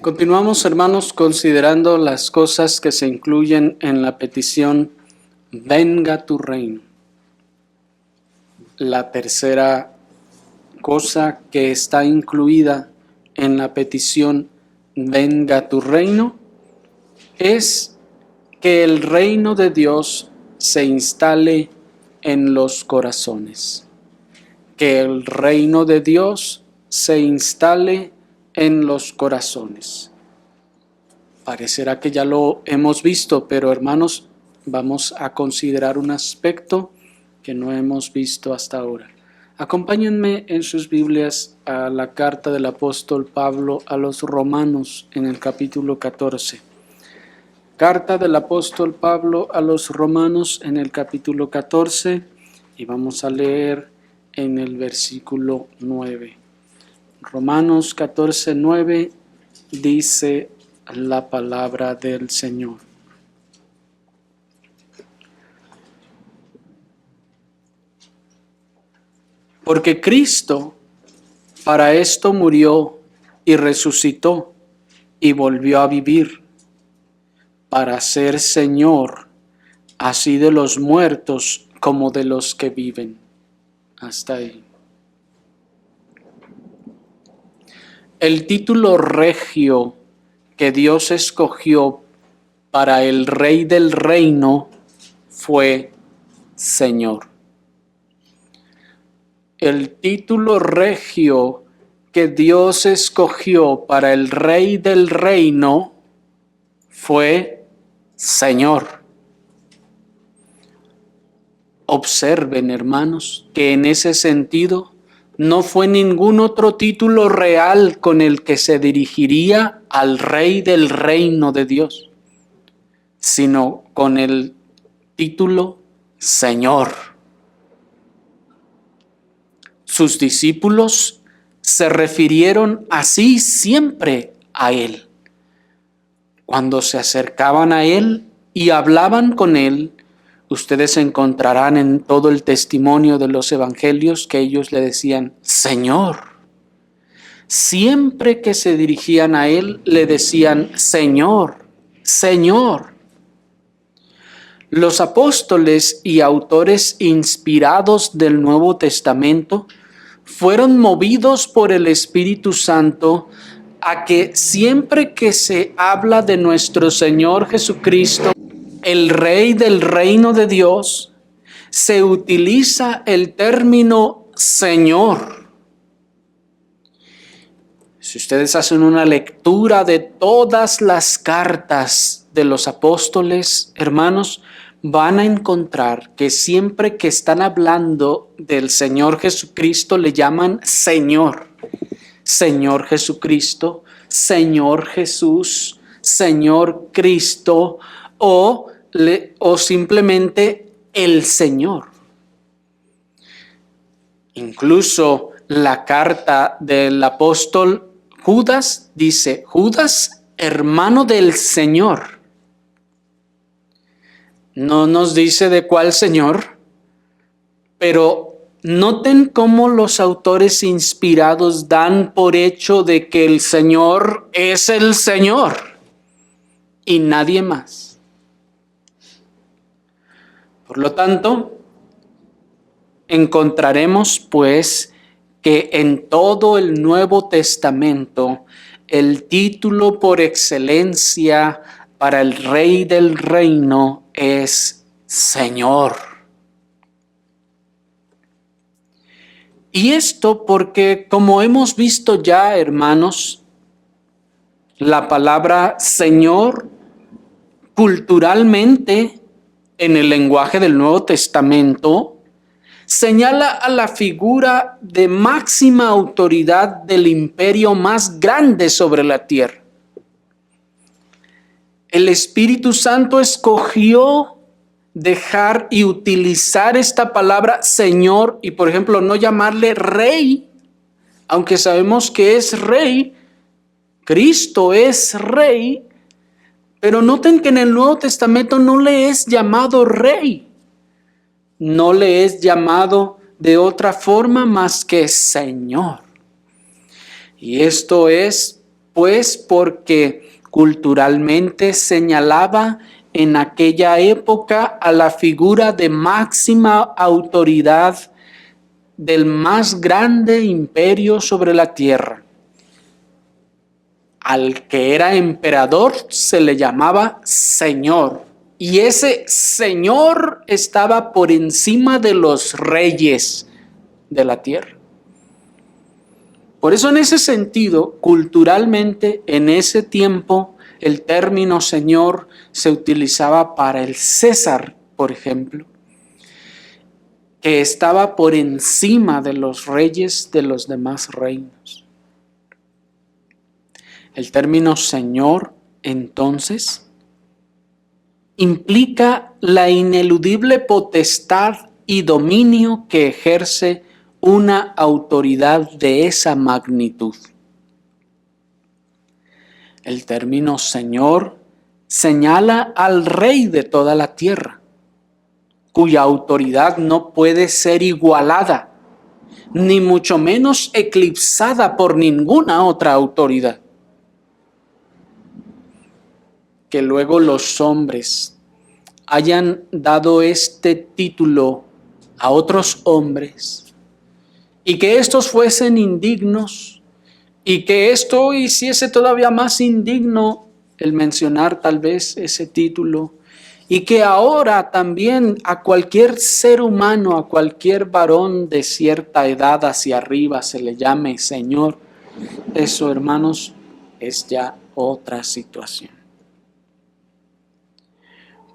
Continuamos, hermanos, considerando las cosas que se incluyen en la petición venga tu reino. La tercera cosa que está incluida en la petición venga tu reino es que el reino de Dios se instale en los corazones. Que el reino de Dios se instale en los corazones. Parecerá que ya lo hemos visto, pero hermanos, vamos a considerar un aspecto que no hemos visto hasta ahora. Acompáñenme en sus Biblias a la carta del apóstol Pablo a los Romanos en el capítulo 14. Carta del apóstol Pablo a los Romanos en el capítulo 14 y vamos a leer en el versículo 9. Romanos 14:9 dice la palabra del Señor. Porque Cristo para esto murió y resucitó y volvió a vivir, para ser Señor así de los muertos como de los que viven. Hasta ahí. El título regio que Dios escogió para el Rey del Reino fue Señor. El título regio que Dios escogió para el Rey del Reino fue Señor. Observen, hermanos, que en ese sentido no fue ningún otro título real con el que se dirigiría al Rey del Reino de Dios, sino con el título Señor. Sus discípulos se refirieron así siempre a Él. Cuando se acercaban a Él y hablaban con Él, ustedes encontrarán en todo el testimonio de los evangelios que ellos le decían, Señor. Siempre que se dirigían a Él, le decían, Señor, Señor. Los apóstoles y autores inspirados del Nuevo Testamento fueron movidos por el Espíritu Santo a que siempre que se habla de nuestro Señor Jesucristo, el Rey del Reino de Dios, se utiliza el término Señor. Si ustedes hacen una lectura de todas las cartas de los apóstoles, hermanos, van a encontrar que siempre que están hablando del Señor Jesucristo le llaman Señor. Señor Jesucristo, Señor Jesús, Señor Cristo o simplemente el Señor. Incluso la carta del apóstol Judas dice, Judas, hermano del Señor. No nos dice de cuál Señor, pero noten cómo los autores inspirados dan por hecho de que el Señor es el Señor y nadie más. Por lo tanto, encontraremos pues que en todo el Nuevo Testamento el título por excelencia para el Rey del Reino es Señor. Y esto porque, como hemos visto ya, hermanos, la palabra Señor culturalmente en el lenguaje del Nuevo Testamento señala a la figura de máxima autoridad del imperio más grande sobre la tierra. El Espíritu Santo escogió dejar y utilizar esta palabra Señor y, por ejemplo, no llamarle Rey, aunque sabemos que es Rey, Cristo es Rey, pero noten que en el Nuevo Testamento no le es llamado Rey, no le es llamado de otra forma más que Señor. Y esto es pues porque culturalmente señalaba en aquella época a la figura de máxima autoridad del más grande imperio sobre la tierra. Al que era emperador se le llamaba señor, y ese señor estaba por encima de los reyes de la tierra. Por eso, en ese sentido, culturalmente, en ese tiempo, el término señor se utilizaba para el César, por ejemplo, que estaba por encima de los reyes de los demás reinos. El término señor, entonces, implica la ineludible potestad y dominio que ejerce una autoridad de esa magnitud. El término señor señala al rey de toda la tierra, cuya autoridad no puede ser igualada, ni mucho menos eclipsada por ninguna otra autoridad. Que luego los hombres hayan dado este título a otros hombres y que estos fuesen indignos y que esto hiciese todavía más indigno el mencionar tal vez ese título, y que ahora también a cualquier ser humano, a cualquier varón de cierta edad hacia arriba se le llame Señor, eso, hermanos, es ya otra situación.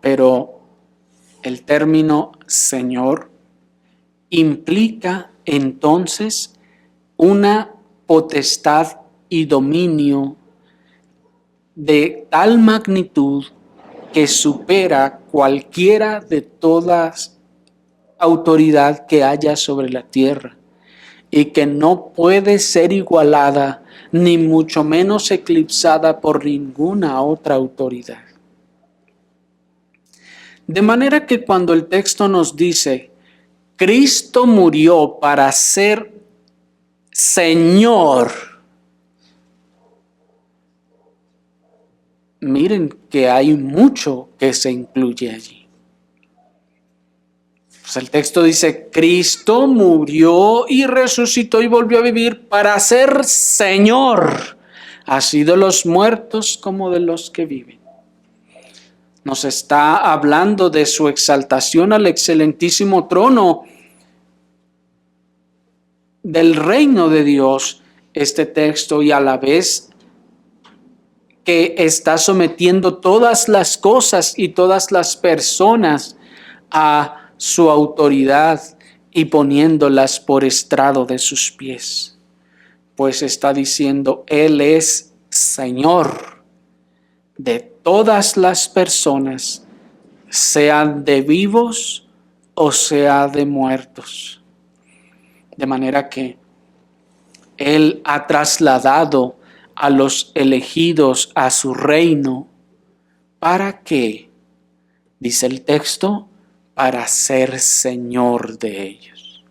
Pero el término Señor implica entonces una potestad y dominio de tal magnitud que supera cualquiera de todas autoridad que haya sobre la tierra y que no puede ser igualada ni mucho menos eclipsada por ninguna otra autoridad. De manera que cuando el texto nos dice, Cristo murió para ser Señor, miren que hay mucho que se incluye allí. Pues el texto dice, Cristo murió y resucitó y volvió a vivir para ser Señor, así de los muertos como de los que viven. Nos está hablando de su exaltación al excelentísimo trono del reino de Dios, este texto, y a la vez que está sometiendo todas las cosas y todas las personas a su autoridad y poniéndolas por estrado de sus pies. Pues está diciendo, Él es Señor de todas las personas, sean de vivos o sea de muertos. De manera que Él ha trasladado a los elegidos a su reino. ¿Para qué? Dice el texto, para ser Señor de ellos.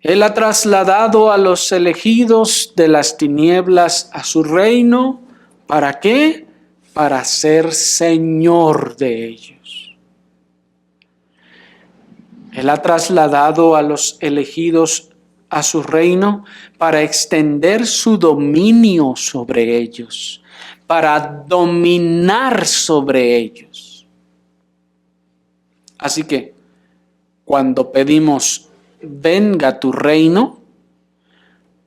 Él ha trasladado a los elegidos de las tinieblas a su reino. ¿Para qué? Para ser Señor de ellos. Él ha trasladado a los elegidos a su reino para extender su dominio sobre ellos, para dominar sobre ellos. Así que, cuando pedimos, venga tu reino,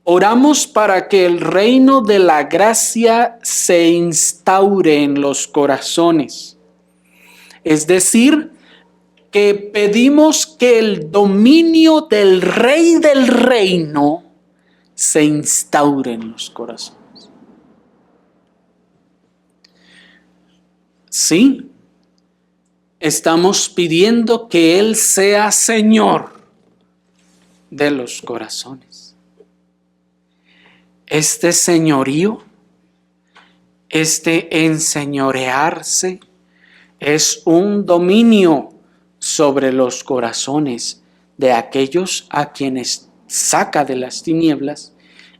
oramos para que el reino de la gracia se instaure en los corazones. Es decir, que pedimos que el dominio del Rey del reino se instaure en los corazones. Sí, estamos pidiendo que Él sea Señor de los corazones. Este señorío, este enseñorearse, es un dominio sobre los corazones de aquellos a quienes saca de las tinieblas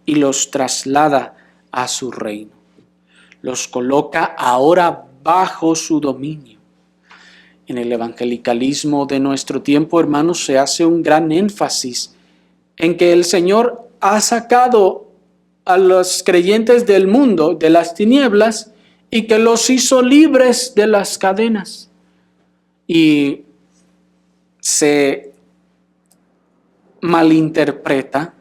y los traslada a su reino. Los coloca ahora bajo su dominio. En el evangelicalismo de nuestro tiempo, hermanos, se hace un gran énfasis en que el Señor ha sacado a los creyentes del mundo, de las tinieblas, y que los hizo libres de las cadenas. Y se malinterpreta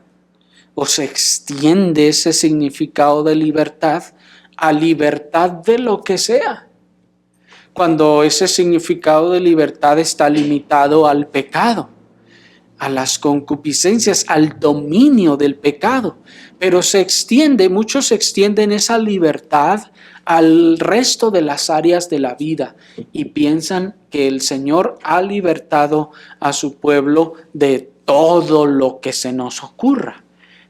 o se extiende ese significado de libertad a libertad de lo que sea, cuando ese significado de libertad está limitado al pecado, a las concupiscencias, al dominio del pecado. Pero se extiende, muchos extienden esa libertad al resto de las áreas de la vida y piensan que el Señor ha libertado a su pueblo de todo lo que se nos ocurra.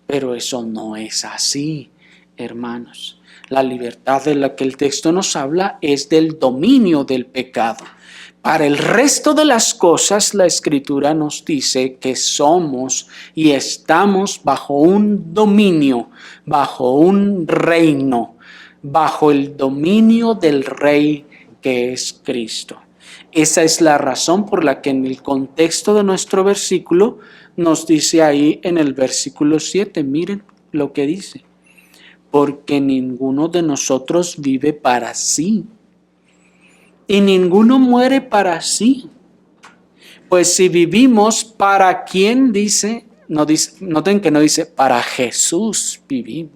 Pero eso no es así, hermanos. La libertad de la que el texto nos habla es del dominio del pecado. Para el resto de las cosas, la Escritura nos dice que somos y estamos bajo un dominio, bajo un reino, bajo el dominio del Rey que es Cristo. Esa es la razón por la que en el contexto de nuestro versículo nos dice ahí en el versículo 7, miren lo que dice. Porque ninguno de nosotros vive para sí, y ninguno muere para sí. Pues si vivimos, ¿para quién dice? No dice, noten que no dice, para Jesús vivimos.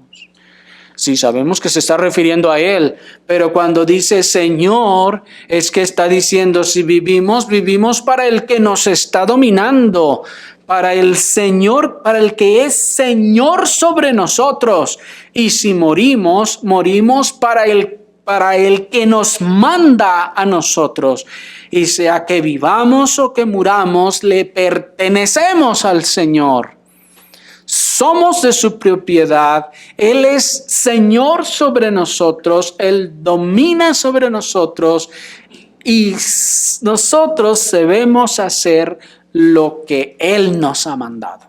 Sí, sabemos que se está refiriendo a Él, pero cuando dice Señor, es que está diciendo, si vivimos, vivimos para el que nos está dominando, para el Señor, para el que es Señor sobre nosotros. Y si morimos, morimos para el que nos manda a nosotros. Y sea que vivamos o que muramos, le pertenecemos al Señor. Somos de su propiedad, Él es Señor sobre nosotros, Él domina sobre nosotros y nosotros debemos hacer lo que Él nos ha mandado.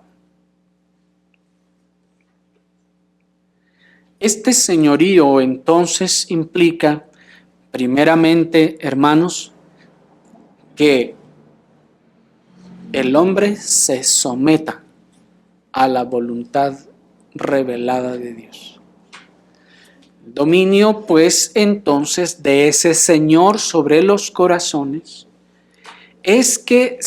Este señorío entonces implica, primeramente, hermanos, que el hombre se someta a la voluntad revelada de Dios. El dominio, pues, entonces, de ese Señor sobre los corazones es que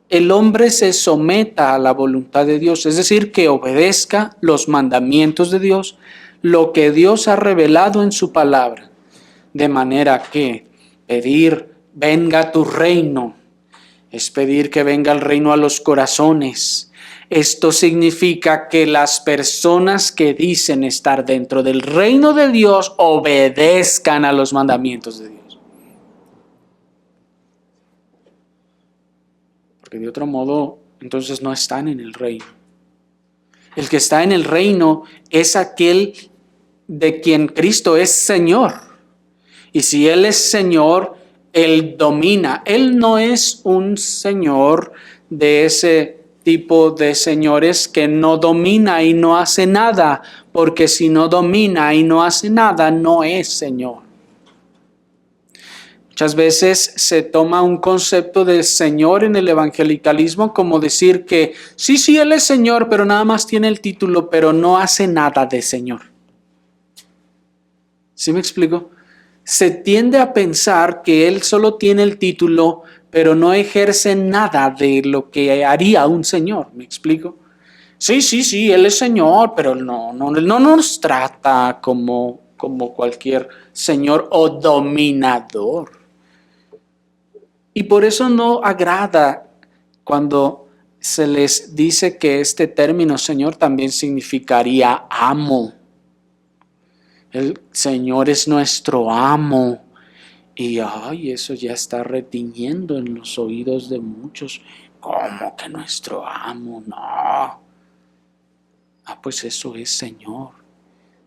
el hombre se someta a la voluntad de Dios, es decir, que obedezca los mandamientos de Dios, lo que Dios ha revelado en su palabra, de manera que pedir venga tu reino es pedir que venga el reino a los corazones. Esto significa que las personas que dicen estar dentro del reino de Dios obedezcan a los mandamientos de Dios. Porque de otro modo, entonces no están en el reino. El que está en el reino es aquel de quien Cristo es Señor. Y si Él es Señor, Él domina. Él no es un Señor de ese tipo de señores que no domina y no hace nada, porque si no domina y no hace nada, no es Señor. Muchas veces se toma un concepto de Señor en el evangelicalismo como decir que sí, Él es Señor, pero nada más tiene el título, pero no hace nada de Señor. ¿Sí me explico? Se tiende a pensar que Él solo tiene el título, pero no ejerce nada de lo que haría un Señor. ¿Me explico? Sí, Él es Señor, pero no nos trata como cualquier Señor o dominador. Y por eso no agrada cuando se les dice que este término Señor también significaría amo. El Señor es nuestro amo. Y eso ya está retiñendo en los oídos de muchos. ¿Cómo que nuestro amo? No. Pues eso es Señor.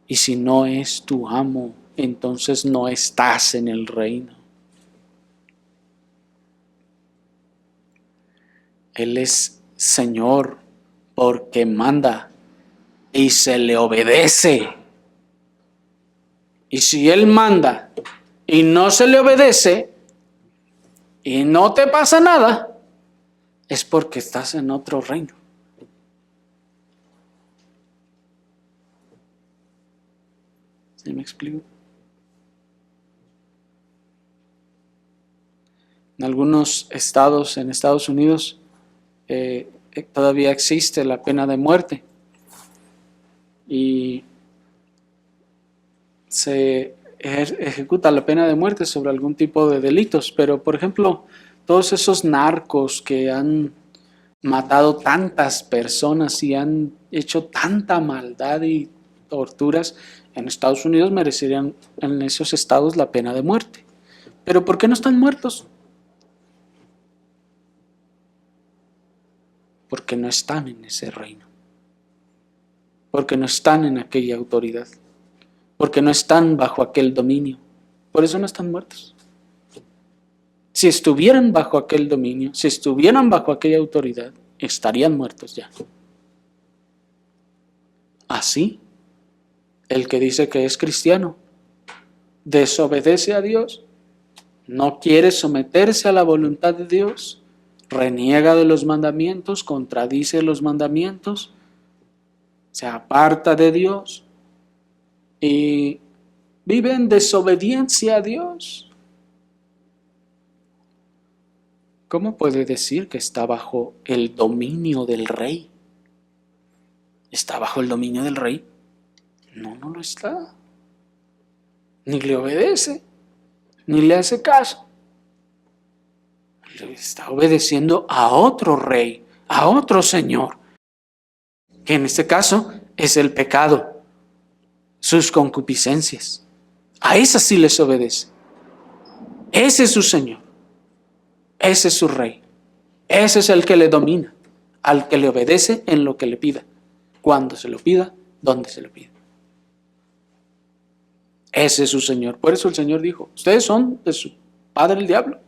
Y si no es tu amo, entonces no estás en el reino. Él es Señor porque manda y se le obedece. Y si Él manda y no se le obedece y no te pasa nada, es porque estás en otro reino. ¿Sí me explico? En algunos estados en Estados Unidos todavía existe la pena de muerte y se ejecuta la pena de muerte sobre algún tipo de delitos, pero por ejemplo, todos esos narcos que han matado tantas personas y han hecho tanta maldad y torturas, en Estados Unidos merecerían en esos estados la pena de muerte. ¿Pero por qué no están muertos? Porque no están en ese reino, porque no están en aquella autoridad, porque no están bajo aquel dominio. Por eso no están muertos. Si estuvieran bajo aquel dominio, si estuvieran bajo aquella autoridad, estarían muertos ya. Así, el que dice que es cristiano, desobedece a Dios, no quiere someterse a la voluntad de Dios, reniega de los mandamientos, contradice los mandamientos, se aparta de Dios y vive en desobediencia a Dios. ¿Cómo puede decir que está bajo el dominio del rey? ¿Está bajo el dominio del rey? No, no lo está. Ni le obedece, ni le hace caso. Le está obedeciendo a otro rey, a otro señor, que en este caso es el pecado, sus concupiscencias. A esas sí les obedece. Ese es su señor, ese es su rey, ese es el que le domina, al que le obedece en lo que le pida, cuando se lo pida, donde se lo pida. Ese es su señor. Por eso el Señor dijo, ustedes son de su padre el diablo.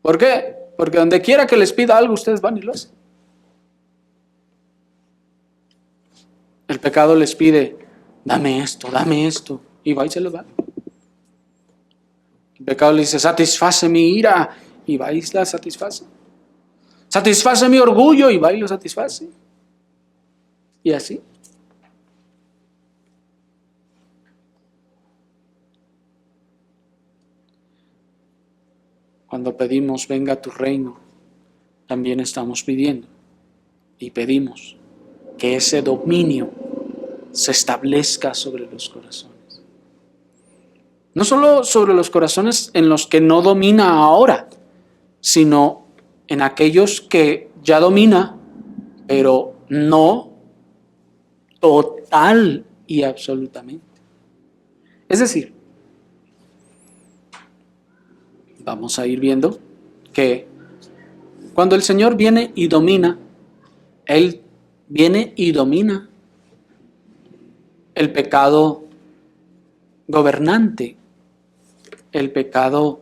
¿Por qué? Porque donde quiera que les pida algo, ustedes van y lo hacen. El pecado les pide, dame esto, y va y se lo da. El pecado le dice, satisface mi ira, y va y la satisface. Satisface mi orgullo, y va y lo satisface. Y así. Cuando pedimos, venga tu reino, también estamos pidiendo y pedimos que ese dominio se establezca sobre los corazones. No solo sobre los corazones en los que no domina ahora, sino en aquellos que ya domina, pero no total y absolutamente. Es decir, vamos a ir viendo que cuando el Señor viene y domina, Él viene y domina el pecado gobernante, el pecado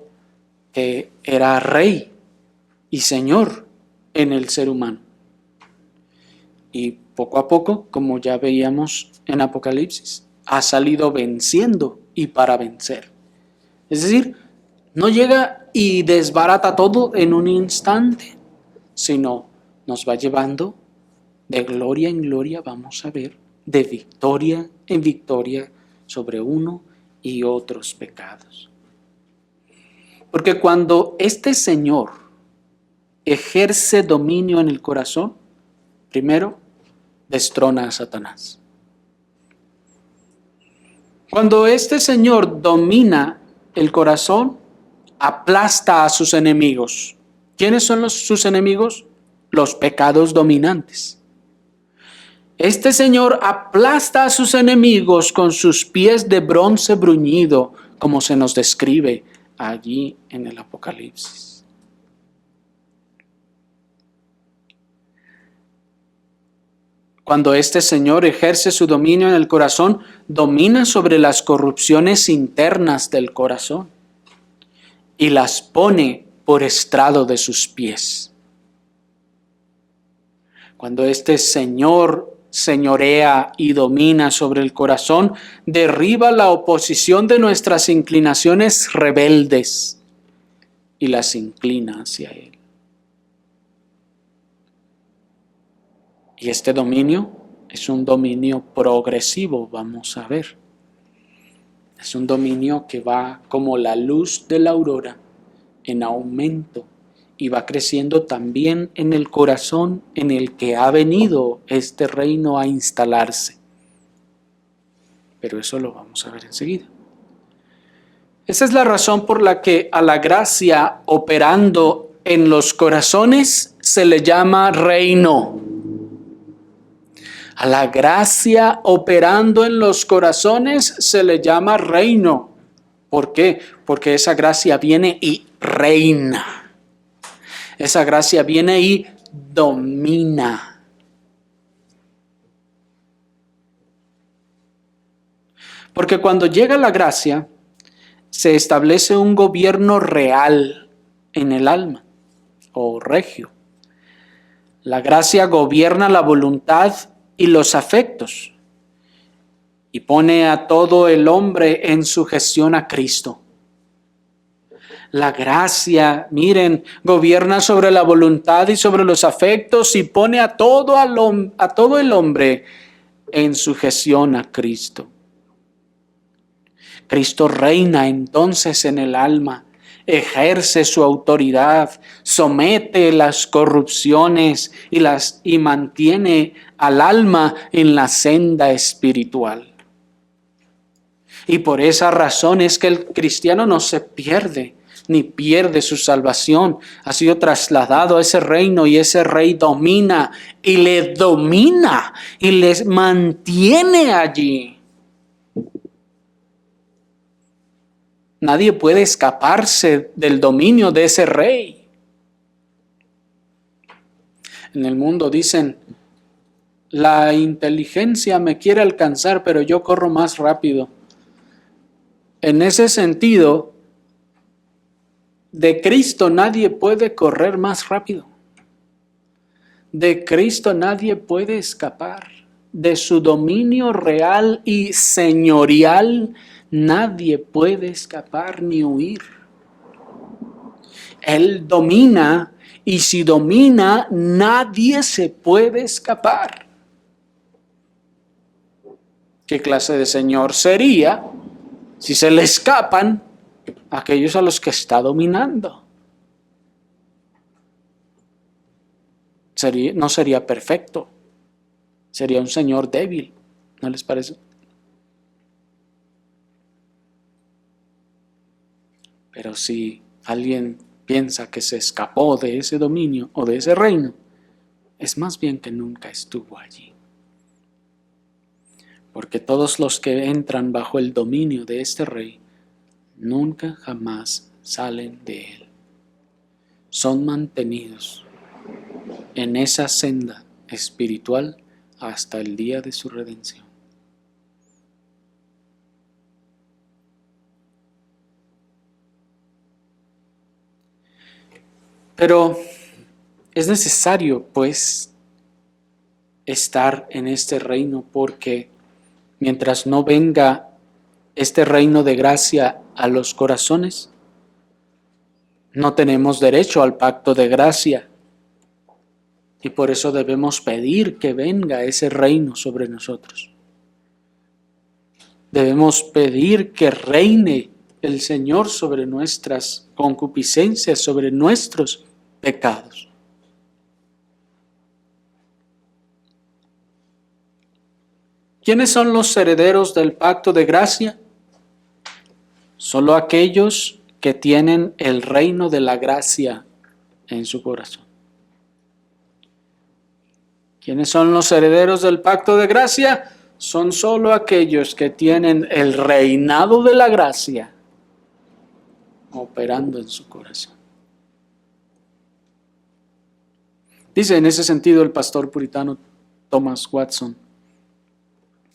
que era rey y señor en el ser humano. Y poco a poco, como ya veíamos en Apocalipsis, ha salido venciendo y para vencer. Es decir, no llega y desbarata todo en un instante, sino nos va llevando de gloria en gloria, vamos a ver, de victoria en victoria sobre uno y otros pecados. Porque cuando este Señor ejerce dominio en el corazón, primero destrona a Satanás. Cuando este Señor domina el corazón, aplasta a sus enemigos. ¿Quiénes son sus enemigos? Los pecados dominantes. Este Señor aplasta a sus enemigos con sus pies de bronce bruñido, como se nos describe allí en el Apocalipsis. Cuando este Señor ejerce su dominio en el corazón, domina sobre las corrupciones internas del corazón y las pone por estrado de sus pies. Cuando este Señor señorea y domina sobre el corazón, derriba la oposición de nuestras inclinaciones rebeldes y las inclina hacia Él. Y este dominio es un dominio progresivo, vamos a ver. Es un dominio que va como la luz de la aurora en aumento y va creciendo también en el corazón en el que ha venido este reino a instalarse. Pero eso lo vamos a ver enseguida. Esa es la razón por la que a la gracia operando en los corazones se le llama reino. A la gracia operando en los corazones se le llama reino. ¿Por qué? Porque esa gracia viene y reina. Esa gracia viene y domina. Porque cuando llega la gracia, se establece un gobierno real en el alma, o regio. La gracia gobierna la voluntad y los afectos y pone a todo el hombre en sujeción a Cristo. La gracia, miren, gobierna sobre la voluntad y sobre los afectos y pone a todo el hombre en sujeción a Cristo. Cristo reina entonces en el alma, ejerce su autoridad, somete las corrupciones y mantiene al alma en la senda espiritual. Y por esa razón es que el cristiano no se pierde, ni pierde su salvación. Ha sido trasladado a ese reino y ese rey domina y le domina y les mantiene allí. Nadie puede escaparse del dominio de ese rey. En el mundo dicen, la inteligencia me quiere alcanzar, pero yo corro más rápido. En ese sentido, de Cristo nadie puede correr más rápido. De Cristo nadie puede escapar. De su dominio real y señorial nadie puede escapar ni huir. Él domina y si domina, nadie se puede escapar. ¿Qué clase de señor sería si se le escapan aquellos a los que está dominando? No sería perfecto. Sería un señor débil. ¿No les parece? Pero si alguien piensa que se escapó de ese dominio o de ese reino, es más bien que nunca estuvo allí. Porque todos los que entran bajo el dominio de este rey, nunca jamás salen de él. Son mantenidos en esa senda espiritual hasta el día de su redención. Pero es necesario, pues, estar en este reino porque mientras no venga este reino de gracia a los corazones, no tenemos derecho al pacto de gracia. Y por eso debemos pedir que venga ese reino sobre nosotros. Debemos pedir que reine el Señor sobre nuestras concupiscencias, sobre nuestros pecados. ¿Quiénes son los herederos del pacto de gracia? Solo aquellos que tienen el reino de la gracia en su corazón. ¿Quiénes son los herederos del pacto de gracia? Son solo aquellos que tienen el reinado de la gracia operando en su corazón. Dice en ese sentido el pastor puritano Thomas Watson,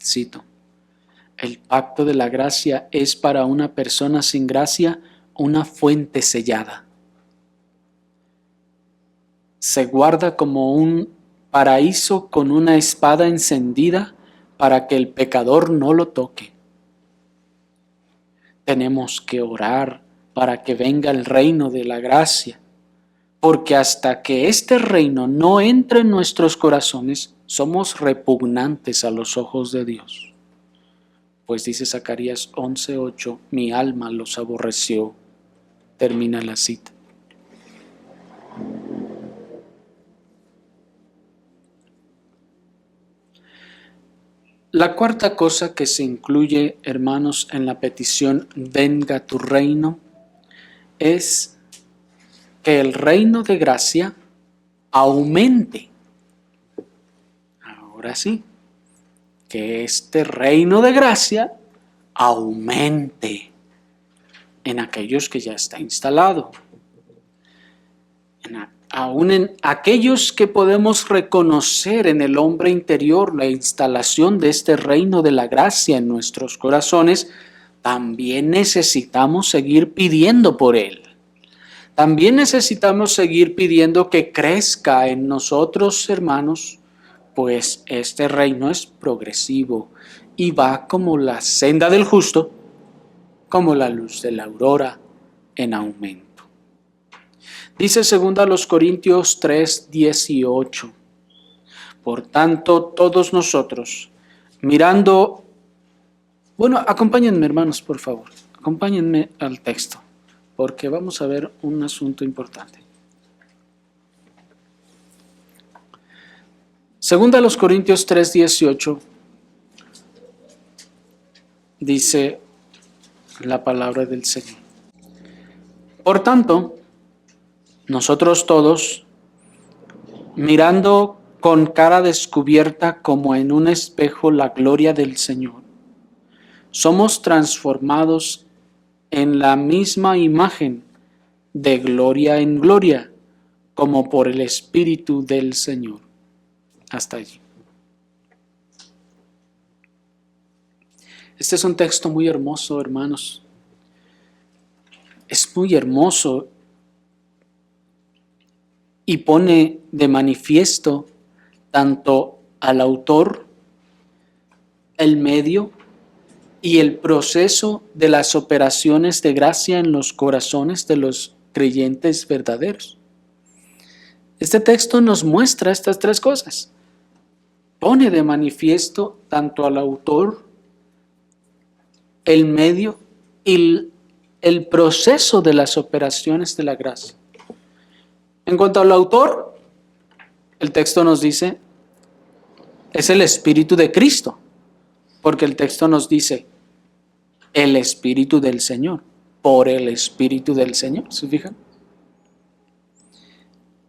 cito, el pacto de la gracia es para una persona sin gracia una fuente sellada. Se guarda como un paraíso con una espada encendida para que el pecador no lo toque. Tenemos que orar para que venga el reino de la gracia, porque hasta que este reino no entre en nuestros corazones, somos repugnantes a los ojos de Dios. Pues dice Zacarías 11:8, mi alma los aborreció. Termina la cita. La cuarta cosa que se incluye, hermanos, en la petición venga tu reino, es que el reino de gracia aumente. Ahora sí, que este reino de gracia aumente en aquellos que ya está instalado. Aún en aquellos que podemos reconocer en el hombre interior la instalación de este reino de la gracia en nuestros corazones, también necesitamos seguir pidiendo por él. También necesitamos seguir pidiendo que crezca en nosotros, hermanos, pues este reino es progresivo y va como la senda del justo, como la luz de la aurora en aumento. Dice 2 Corintios 3:18. Por tanto, todos nosotros, mirando... Bueno, acompáñenme, hermanos, por favor. Acompáñenme al texto, porque vamos a ver un asunto importante. 2 Corintios 3:18 dice la palabra del Señor. Por tanto, nosotros todos, mirando con cara descubierta como en un espejo la gloria del Señor, somos transformados en la misma imagen de gloria en gloria, como por el Espíritu del Señor. Hasta allí. Este es un texto muy hermoso, hermanos. Es muy hermoso y pone de manifiesto tanto al autor, el medio y el proceso de las operaciones de gracia en los corazones de los creyentes verdaderos. Este texto nos muestra estas tres cosas. Pone de manifiesto tanto al autor, el medio y el proceso de las operaciones de la gracia. En cuanto al autor, el texto nos dice, es el Espíritu de Cristo, porque el texto nos dice, el Espíritu del Señor, por el Espíritu del Señor, ¿se fijan?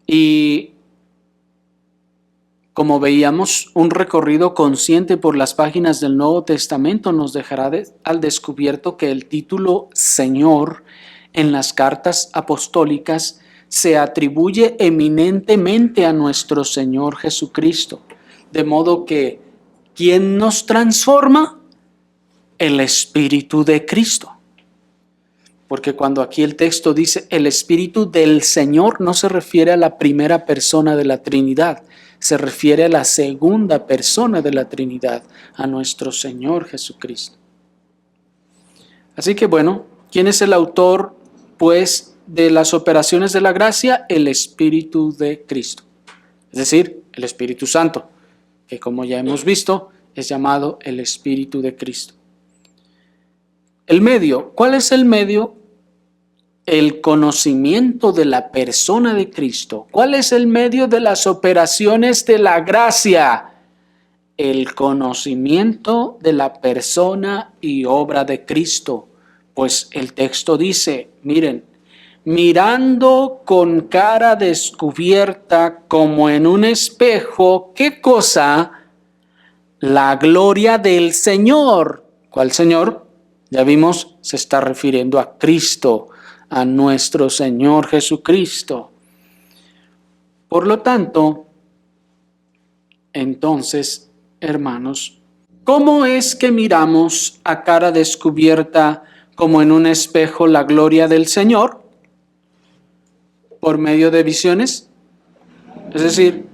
Y como veíamos, un recorrido consciente por las páginas del Nuevo Testamento nos dejará al descubierto que el título Señor en las cartas apostólicas se atribuye eminentemente a nuestro Señor Jesucristo, de modo que ¿quién nos transforma? El Espíritu de Cristo. Porque cuando aquí el texto dice el Espíritu del Señor, no se refiere a la primera persona de la Trinidad, se refiere a la segunda persona de la Trinidad, a nuestro Señor Jesucristo. Así que bueno, ¿quién es el autor, pues, de las operaciones de la gracia? El Espíritu de Cristo, es decir, el Espíritu Santo, que como ya hemos visto, es llamado el Espíritu de Cristo. El medio, ¿cuál es el medio? El conocimiento de la persona de Cristo. ¿Cuál es el medio de las operaciones de la gracia? El conocimiento de la persona y obra de Cristo. Pues el texto dice, miren, mirando con cara descubierta como en un espejo, ¿qué cosa? La gloria del Señor. ¿Cuál Señor? Ya vimos, se está refiriendo a Cristo, a nuestro Señor Jesucristo. Por lo tanto, entonces, hermanos, ¿cómo es que miramos a cara descubierta como en un espejo la gloria del Señor? ¿Por medio de visiones? Es decir,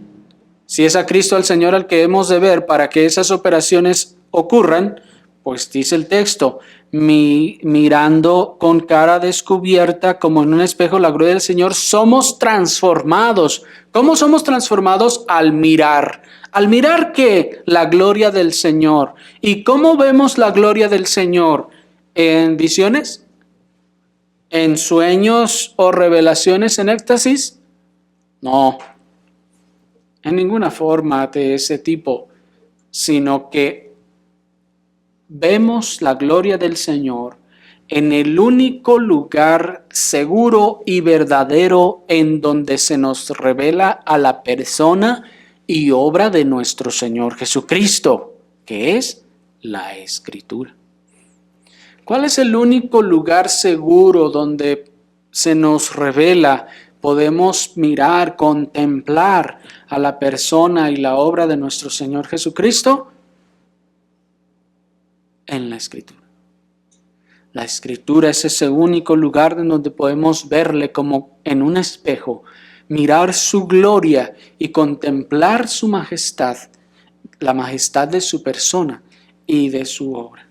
Si es a Cristo al Señor al que hemos de ver para que esas operaciones ocurran, pues dice el texto, mirando con cara descubierta como en un espejo la gloria del Señor, somos transformados. ¿Cómo somos transformados? Al mirar. ¿Al mirar qué? La gloria del Señor. ¿Y cómo vemos la gloria del Señor? ¿En visiones? ¿En sueños o revelaciones en éxtasis? No, en ninguna forma de ese tipo, sino que vemos la gloria del Señor en el único lugar seguro y verdadero en donde se nos revela a la persona y obra de nuestro Señor Jesucristo, que es la Escritura. ¿Cuál es el único lugar seguro donde se nos revela, podemos mirar, contemplar a la persona y la obra de nuestro Señor Jesucristo? En la Escritura. La Escritura es ese único lugar en donde podemos verle como en un espejo, mirar su gloria y contemplar su majestad, la majestad de su persona y de su obra.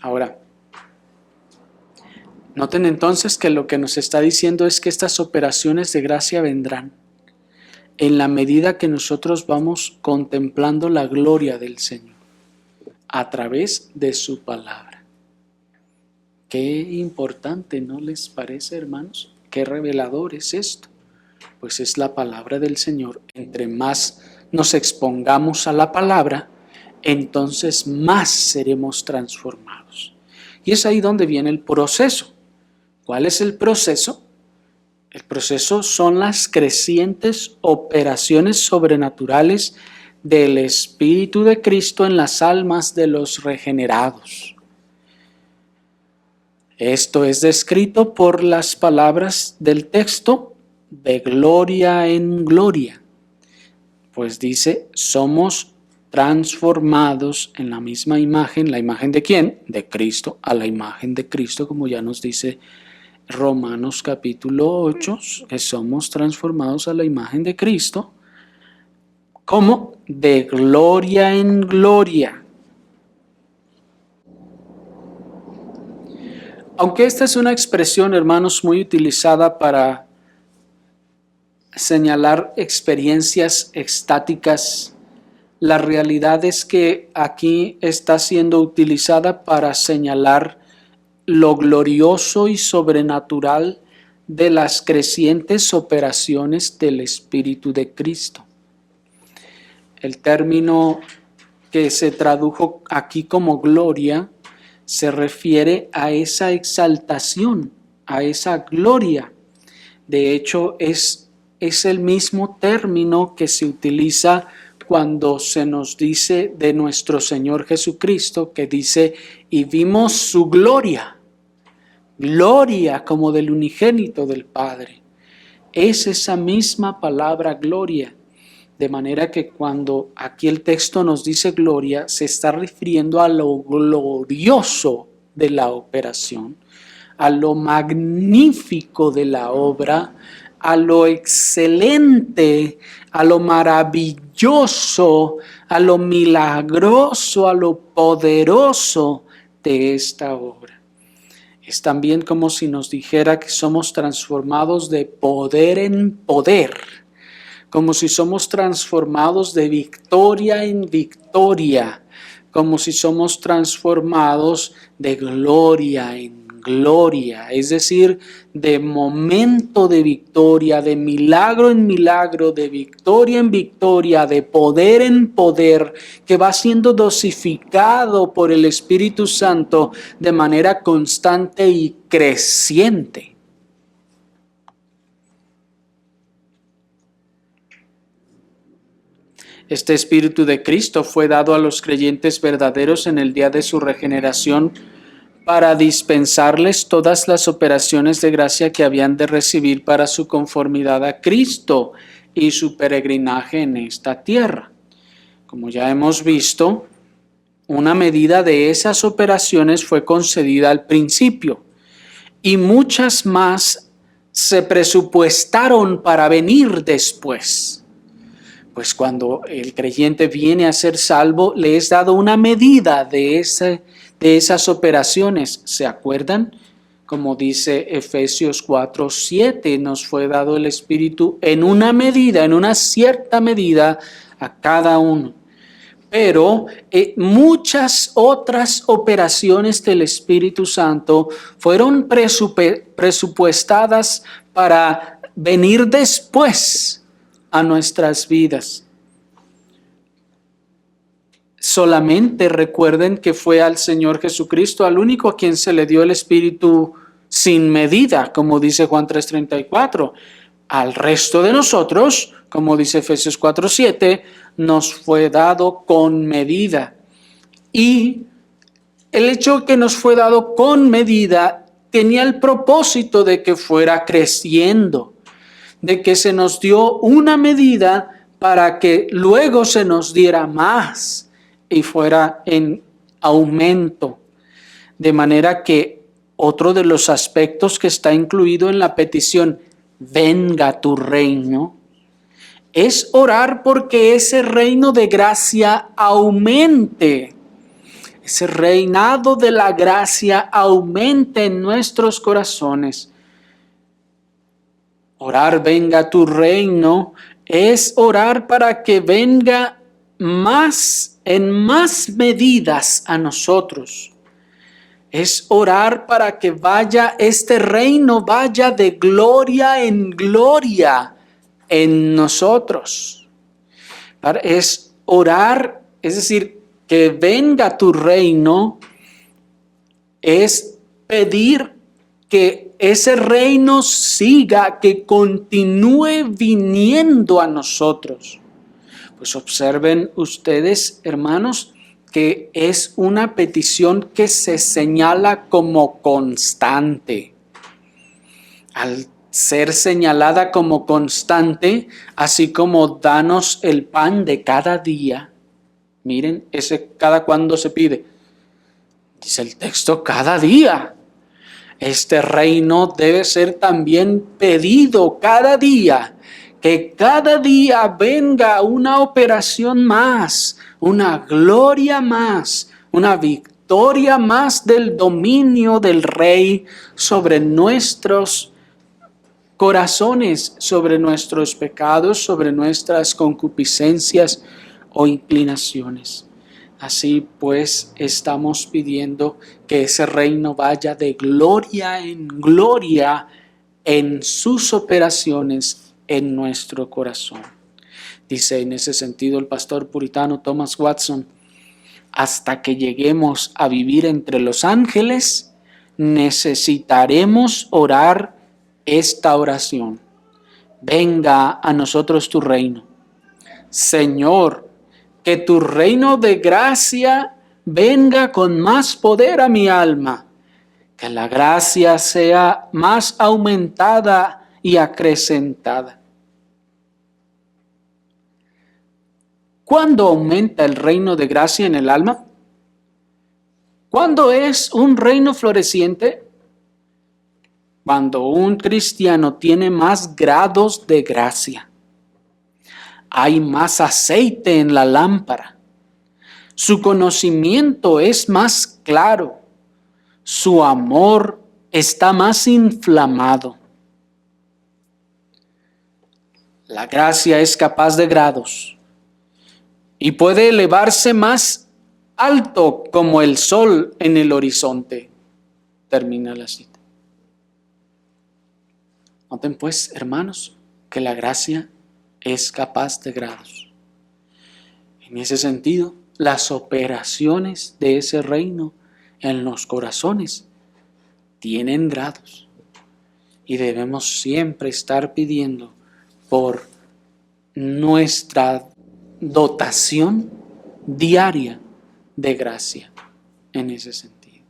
Ahora, noten entonces que lo que nos está diciendo es que estas operaciones de gracia vendrán en la medida que nosotros vamos contemplando la gloria del Señor a través de su palabra. Qué importante, ¿no les parece, hermanos? Qué revelador es esto. Pues es la palabra del Señor. Entre más nos expongamos a la palabra, entonces más seremos transformados. Y es ahí donde viene el proceso. ¿Cuál es el proceso? El proceso son las crecientes operaciones sobrenaturales del Espíritu de Cristo en las almas de los regenerados. Esto es descrito por las palabras del texto de gloria en gloria. Pues dice, somos transformados en la misma imagen. ¿La imagen de quién? De Cristo, a la imagen de Cristo, como ya nos dice Romanos capítulo 8, que somos transformados a la imagen de Cristo. ¿Cómo? De gloria en gloria. Aunque esta es una expresión, hermanos, muy utilizada para señalar experiencias extáticas, la realidad es que aquí está siendo utilizada para señalar lo glorioso y sobrenatural de las crecientes operaciones del Espíritu de Cristo. El término que se tradujo aquí como gloria se refiere a esa exaltación, a esa gloria. De hecho, es el mismo término que se utiliza cuando se nos dice de nuestro Señor Jesucristo, que dice, y vimos su gloria, gloria como del unigénito del Padre. Es esa misma palabra gloria, de manera que cuando aquí el texto nos dice gloria, se está refiriendo a lo glorioso de la operación, a lo magnífico de la obra, a lo excelente, a lo maravilloso, a lo milagroso, a lo poderoso de esta obra. Es también como si nos dijera que somos transformados de poder en poder, como si somos transformados de victoria en victoria, como si somos transformados de gloria en gloria, es decir, de momento de victoria, de milagro en milagro, de victoria en victoria, de poder en poder, que va siendo dosificado por el Espíritu Santo de manera constante y creciente. Este Espíritu de Cristo fue dado a los creyentes verdaderos en el día de su regeneración para dispensarles todas las operaciones de gracia que habían de recibir para su conformidad a Cristo y su peregrinaje en esta tierra. Como ya hemos visto, una medida de esas operaciones fue concedida al principio y muchas más se presupuestaron para venir después. Pues cuando el creyente viene a ser salvo, le es dado una medida de esas operaciones. ¿Se acuerdan? Como dice Efesios 4:7, nos fue dado el Espíritu en una medida, en una cierta medida a cada uno. Pero muchas otras operaciones del Espíritu Santo fueron presupuestadas para venir después a nuestras vidas. Solamente recuerden que fue al Señor Jesucristo, al único a quien se le dio el Espíritu sin medida, como dice Juan 3:34. Al resto de nosotros, como dice Efesios 4:7, nos fue dado con medida. Y el hecho que nos fue dado con medida tenía el propósito de que fuera creciendo, de que se nos dio una medida para que luego se nos diera más y fuera en aumento. De manera que otro de los aspectos que está incluido en la petición, venga tu reino, es orar porque ese reino de gracia aumente. Ese reinado de la gracia aumente en nuestros corazones. Orar venga tu reino es orar para que venga más, en más medidas a nosotros. Es orar para que este reino vaya de gloria en gloria en nosotros. Es orar, es decir, que venga tu reino, es pedir que ese reino siga, que continúe viniendo a nosotros. Pues observen ustedes, hermanos, que es una petición que se señala como constante. Al ser señalada como constante, así como danos el pan de cada día. Miren, ese cada cuándo se pide. Dice el texto, cada día. Este reino debe ser también pedido cada día. Que cada día venga una operación más, una gloria más, una victoria más del dominio del Rey sobre nuestros corazones, sobre nuestros pecados, sobre nuestras concupiscencias o inclinaciones. Así pues, estamos pidiendo que ese reino vaya de gloria en sus operaciones en nuestro corazón. Dice en ese sentido el pastor puritano Thomas Watson, hasta que lleguemos a vivir entre los ángeles, necesitaremos orar esta oración. Venga a nosotros tu reino. Señor, que tu reino de gracia venga con más poder a mi alma, que la gracia sea más aumentada y acrecentada. ¿Cuándo aumenta el reino de gracia en el alma? ¿Cuándo es un reino floreciente? Cuando un cristiano tiene más grados de gracia. Hay más aceite en la lámpara. Su conocimiento es más claro. Su amor está más inflamado. La gracia es capaz de grados y puede elevarse más alto como el sol en el horizonte. Termina la cita. Noten pues, hermanos, que la gracia es capaz de grados. En ese sentido, las operaciones de ese reino en los corazones tienen grados y debemos siempre estar pidiendo por nuestra dotación diaria de gracia en ese sentido.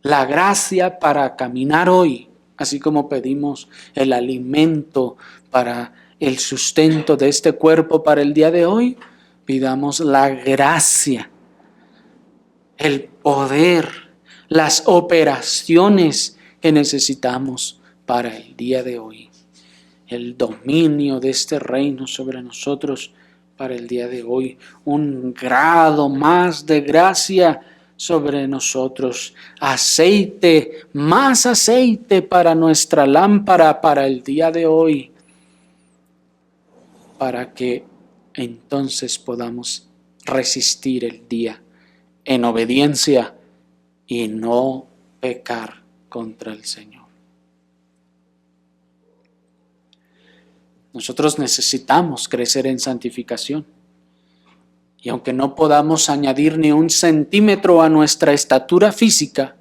La gracia para caminar hoy, así como pedimos el alimento para el sustento de este cuerpo para el día de hoy, pidamos la gracia, el poder, las operaciones que necesitamos para el día de hoy. El dominio de este reino sobre nosotros para el día de hoy. Un grado más de gracia sobre nosotros. Aceite, más aceite para nuestra lámpara para el día de hoy. Para que entonces podamos resistir el día en obediencia y no pecar contra el Señor. Nosotros necesitamos crecer en santificación. Y aunque no podamos añadir ni un centímetro a nuestra estatura física,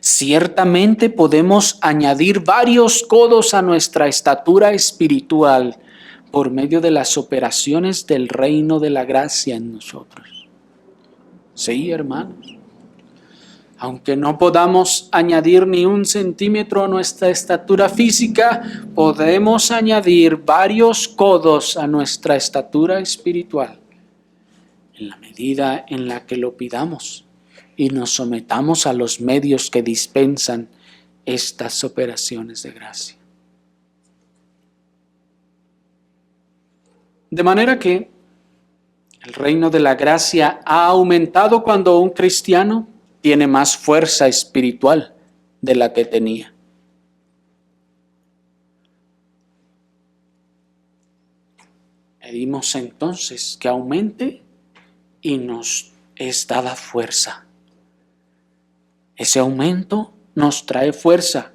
ciertamente podemos añadir varios codos a nuestra estatura espiritual por medio de las operaciones del reino de la gracia en nosotros. Sí, hermanos. Aunque no podamos añadir ni un centímetro a nuestra estatura física, podemos añadir varios codos a nuestra estatura espiritual, en la medida en la que lo pidamos y nos sometamos a los medios que dispensan estas operaciones de gracia. De manera que el reino de la gracia ha aumentado cuando un cristiano tiene más fuerza espiritual de la que tenía. Pedimos entonces que aumente y nos es dada fuerza. Ese aumento nos trae fuerza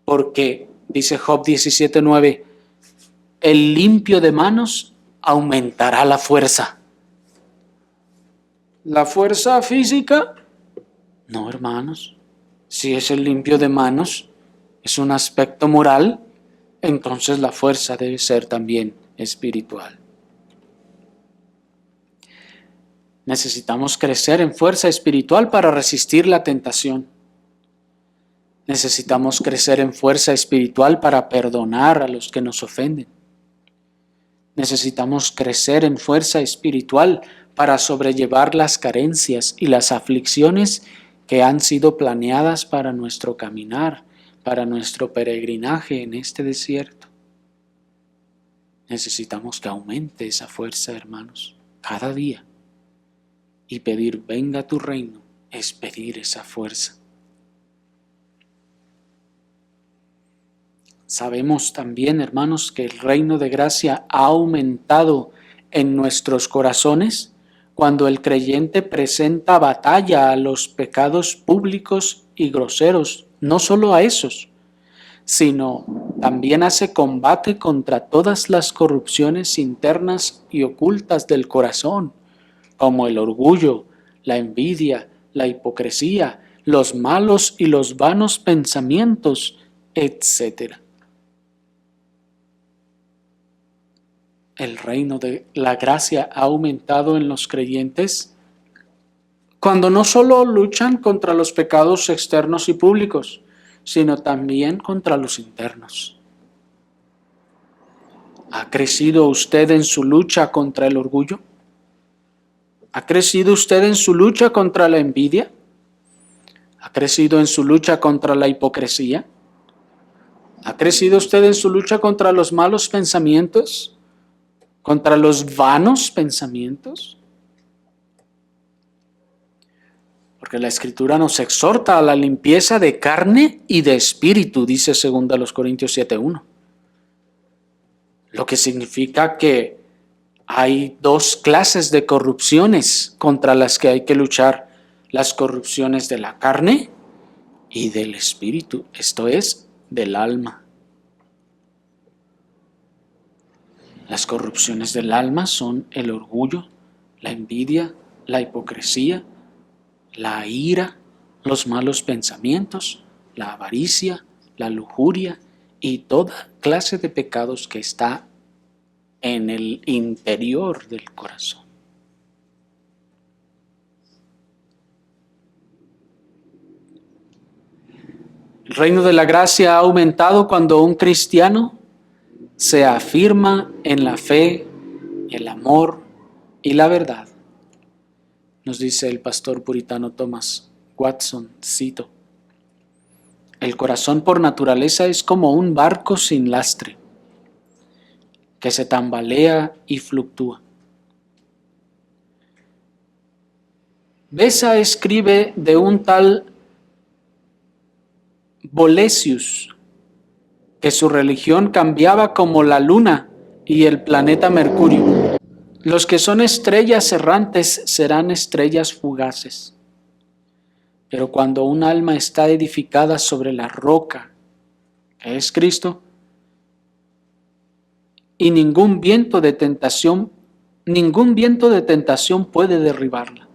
porque, dice Job 17:9, el limpio de manos aumentará la fuerza. ¿La fuerza física? No, hermanos. Si es el limpio de manos, es un aspecto moral, entonces la fuerza debe ser también espiritual. Necesitamos crecer en fuerza espiritual para resistir la tentación. Necesitamos crecer en fuerza espiritual para perdonar a los que nos ofenden. Necesitamos crecer en fuerza espiritual para sobrellevar las carencias y las aflicciones que han sido planeadas para nuestro caminar, para nuestro peregrinaje en este desierto. Necesitamos que aumente esa fuerza, hermanos, cada día. Y pedir, venga tu reino, es pedir esa fuerza. Sabemos también, hermanos, que el reino de gracia ha aumentado en nuestros corazones cuando el creyente presenta batalla a los pecados públicos y groseros, no solo a esos, sino también hace combate contra todas las corrupciones internas y ocultas del corazón, como el orgullo, la envidia, la hipocresía, los malos y los vanos pensamientos, etc. El reino de la gracia ha aumentado en los creyentes cuando no solo luchan contra los pecados externos y públicos, sino también contra los internos. ¿Ha crecido usted en su lucha contra el orgullo? ¿Ha crecido usted en su lucha contra la envidia? ¿Ha crecido en su lucha contra la hipocresía? ¿Ha crecido usted en su lucha contra los malos pensamientos? ¿Contra los vanos pensamientos? Porque la Escritura nos exhorta a la limpieza de carne y de espíritu, dice 2 Corintios 7:1. Lo que significa que hay dos clases de corrupciones contra las que hay que luchar: las corrupciones de la carne y del espíritu, esto es, del alma. Las corrupciones del alma son el orgullo, la envidia, la hipocresía, la ira, los malos pensamientos, la avaricia, la lujuria y toda clase de pecados que está en el interior del corazón. El reino de la gracia ha aumentado cuando un cristiano se afirma en la fe, el amor y la verdad. Nos dice el pastor puritano Thomas Watson, cito: El corazón por naturaleza es como un barco sin lastre, que se tambalea y fluctúa. Besa escribe de un tal Bolesius, que su religión cambiaba como la luna y el planeta Mercurio. Los que son estrellas errantes serán estrellas fugaces. Pero cuando un alma está edificada sobre la roca, que es Cristo, y ningún viento de tentación puede derribarla.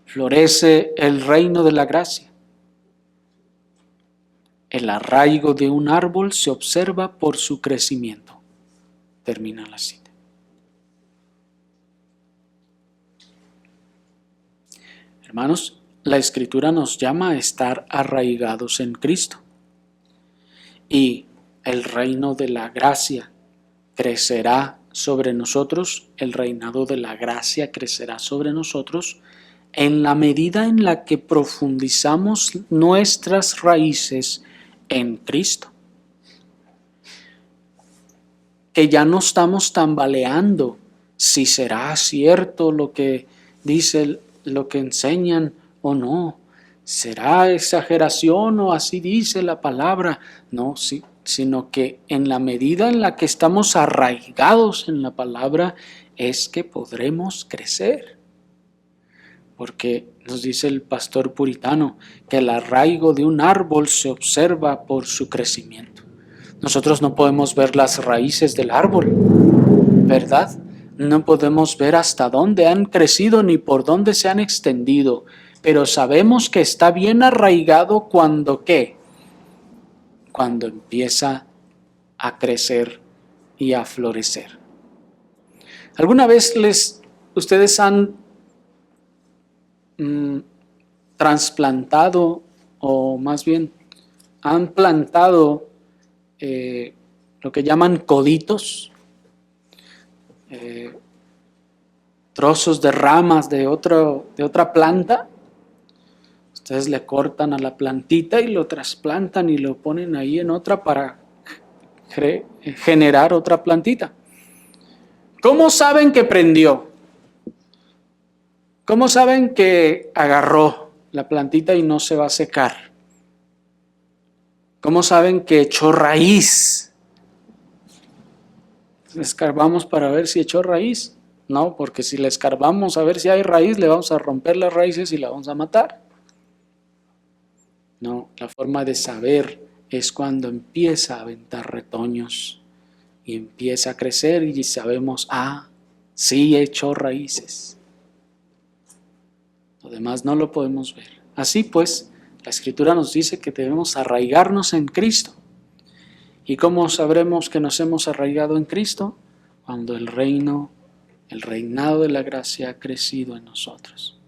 Florece el reino de la gracia. El arraigo de un árbol se observa por su crecimiento. Termina la cita. Hermanos, la Escritura nos llama a estar arraigados en Cristo. Y el reino de la gracia crecerá sobre nosotros, el reinado de la gracia crecerá sobre nosotros en la medida en la que profundizamos nuestras raíces en Cristo. Que ya no estamos tambaleando si será cierto lo que dice, lo que enseñan o no. ¿Será exageración o así dice la palabra? No, sí, sino que en la medida en la que estamos arraigados en la palabra es que podremos crecer. Porque nos dice el pastor puritano que el arraigo de un árbol se observa por su crecimiento. Nosotros no podemos ver las raíces del árbol, ¿verdad? No podemos ver hasta dónde han crecido ni por dónde se han extendido, pero sabemos que está bien arraigado cuando ¿qué? Cuando empieza a crecer y a florecer. ¿Alguna vez ustedes han trasplantado o más bien han plantado lo que llaman coditos, trozos de ramas de otra planta? Ustedes le cortan a la plantita y lo trasplantan y lo ponen ahí en otra para generar otra plantita. ¿Cómo saben que prendió? ¿Cómo saben que agarró la plantita y no se va a secar? ¿Cómo saben que echó raíz? ¿Escarbamos para ver si echó raíz? No, porque si le escarbamos a ver si hay raíz, le vamos a romper las raíces y la vamos a matar. No, la forma de saber es cuando empieza a aventar retoños y empieza a crecer y sabemos, sí echó raíces. Lo demás no lo podemos ver. Así pues, la Escritura nos dice que debemos arraigarnos en Cristo. ¿Y cómo sabremos que nos hemos arraigado en Cristo? Cuando el reinado de la gracia ha crecido en nosotros.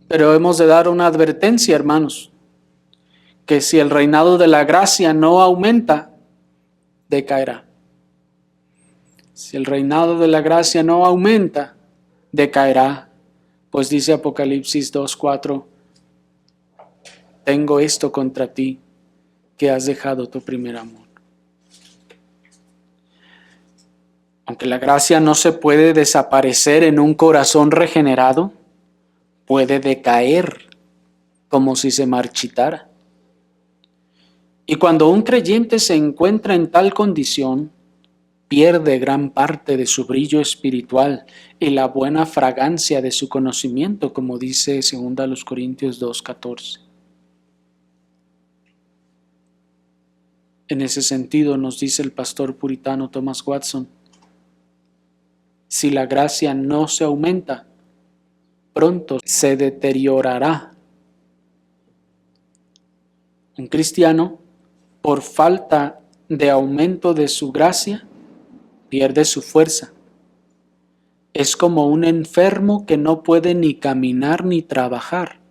Pero hemos de dar una advertencia, hermanos, que si el reinado de la gracia no aumenta, decaerá. Si el reinado de la gracia no aumenta, decaerá. Pues dice Apocalipsis 2:4, tengo esto contra ti, que has dejado tu primer amor. Aunque la gracia no se puede desaparecer en un corazón regenerado, puede decaer como si se marchitara. Y cuando un creyente se encuentra en tal condición, pierde gran parte de su brillo espiritual y la buena fragancia de su conocimiento, como dice 2 Corintios 2:14. En ese sentido nos dice el pastor puritano Thomas Watson, si la gracia no se aumenta, pronto se deteriorará. Un cristiano, por falta de aumento de su gracia, pierde su fuerza. Es como un enfermo que no puede ni caminar ni trabajar.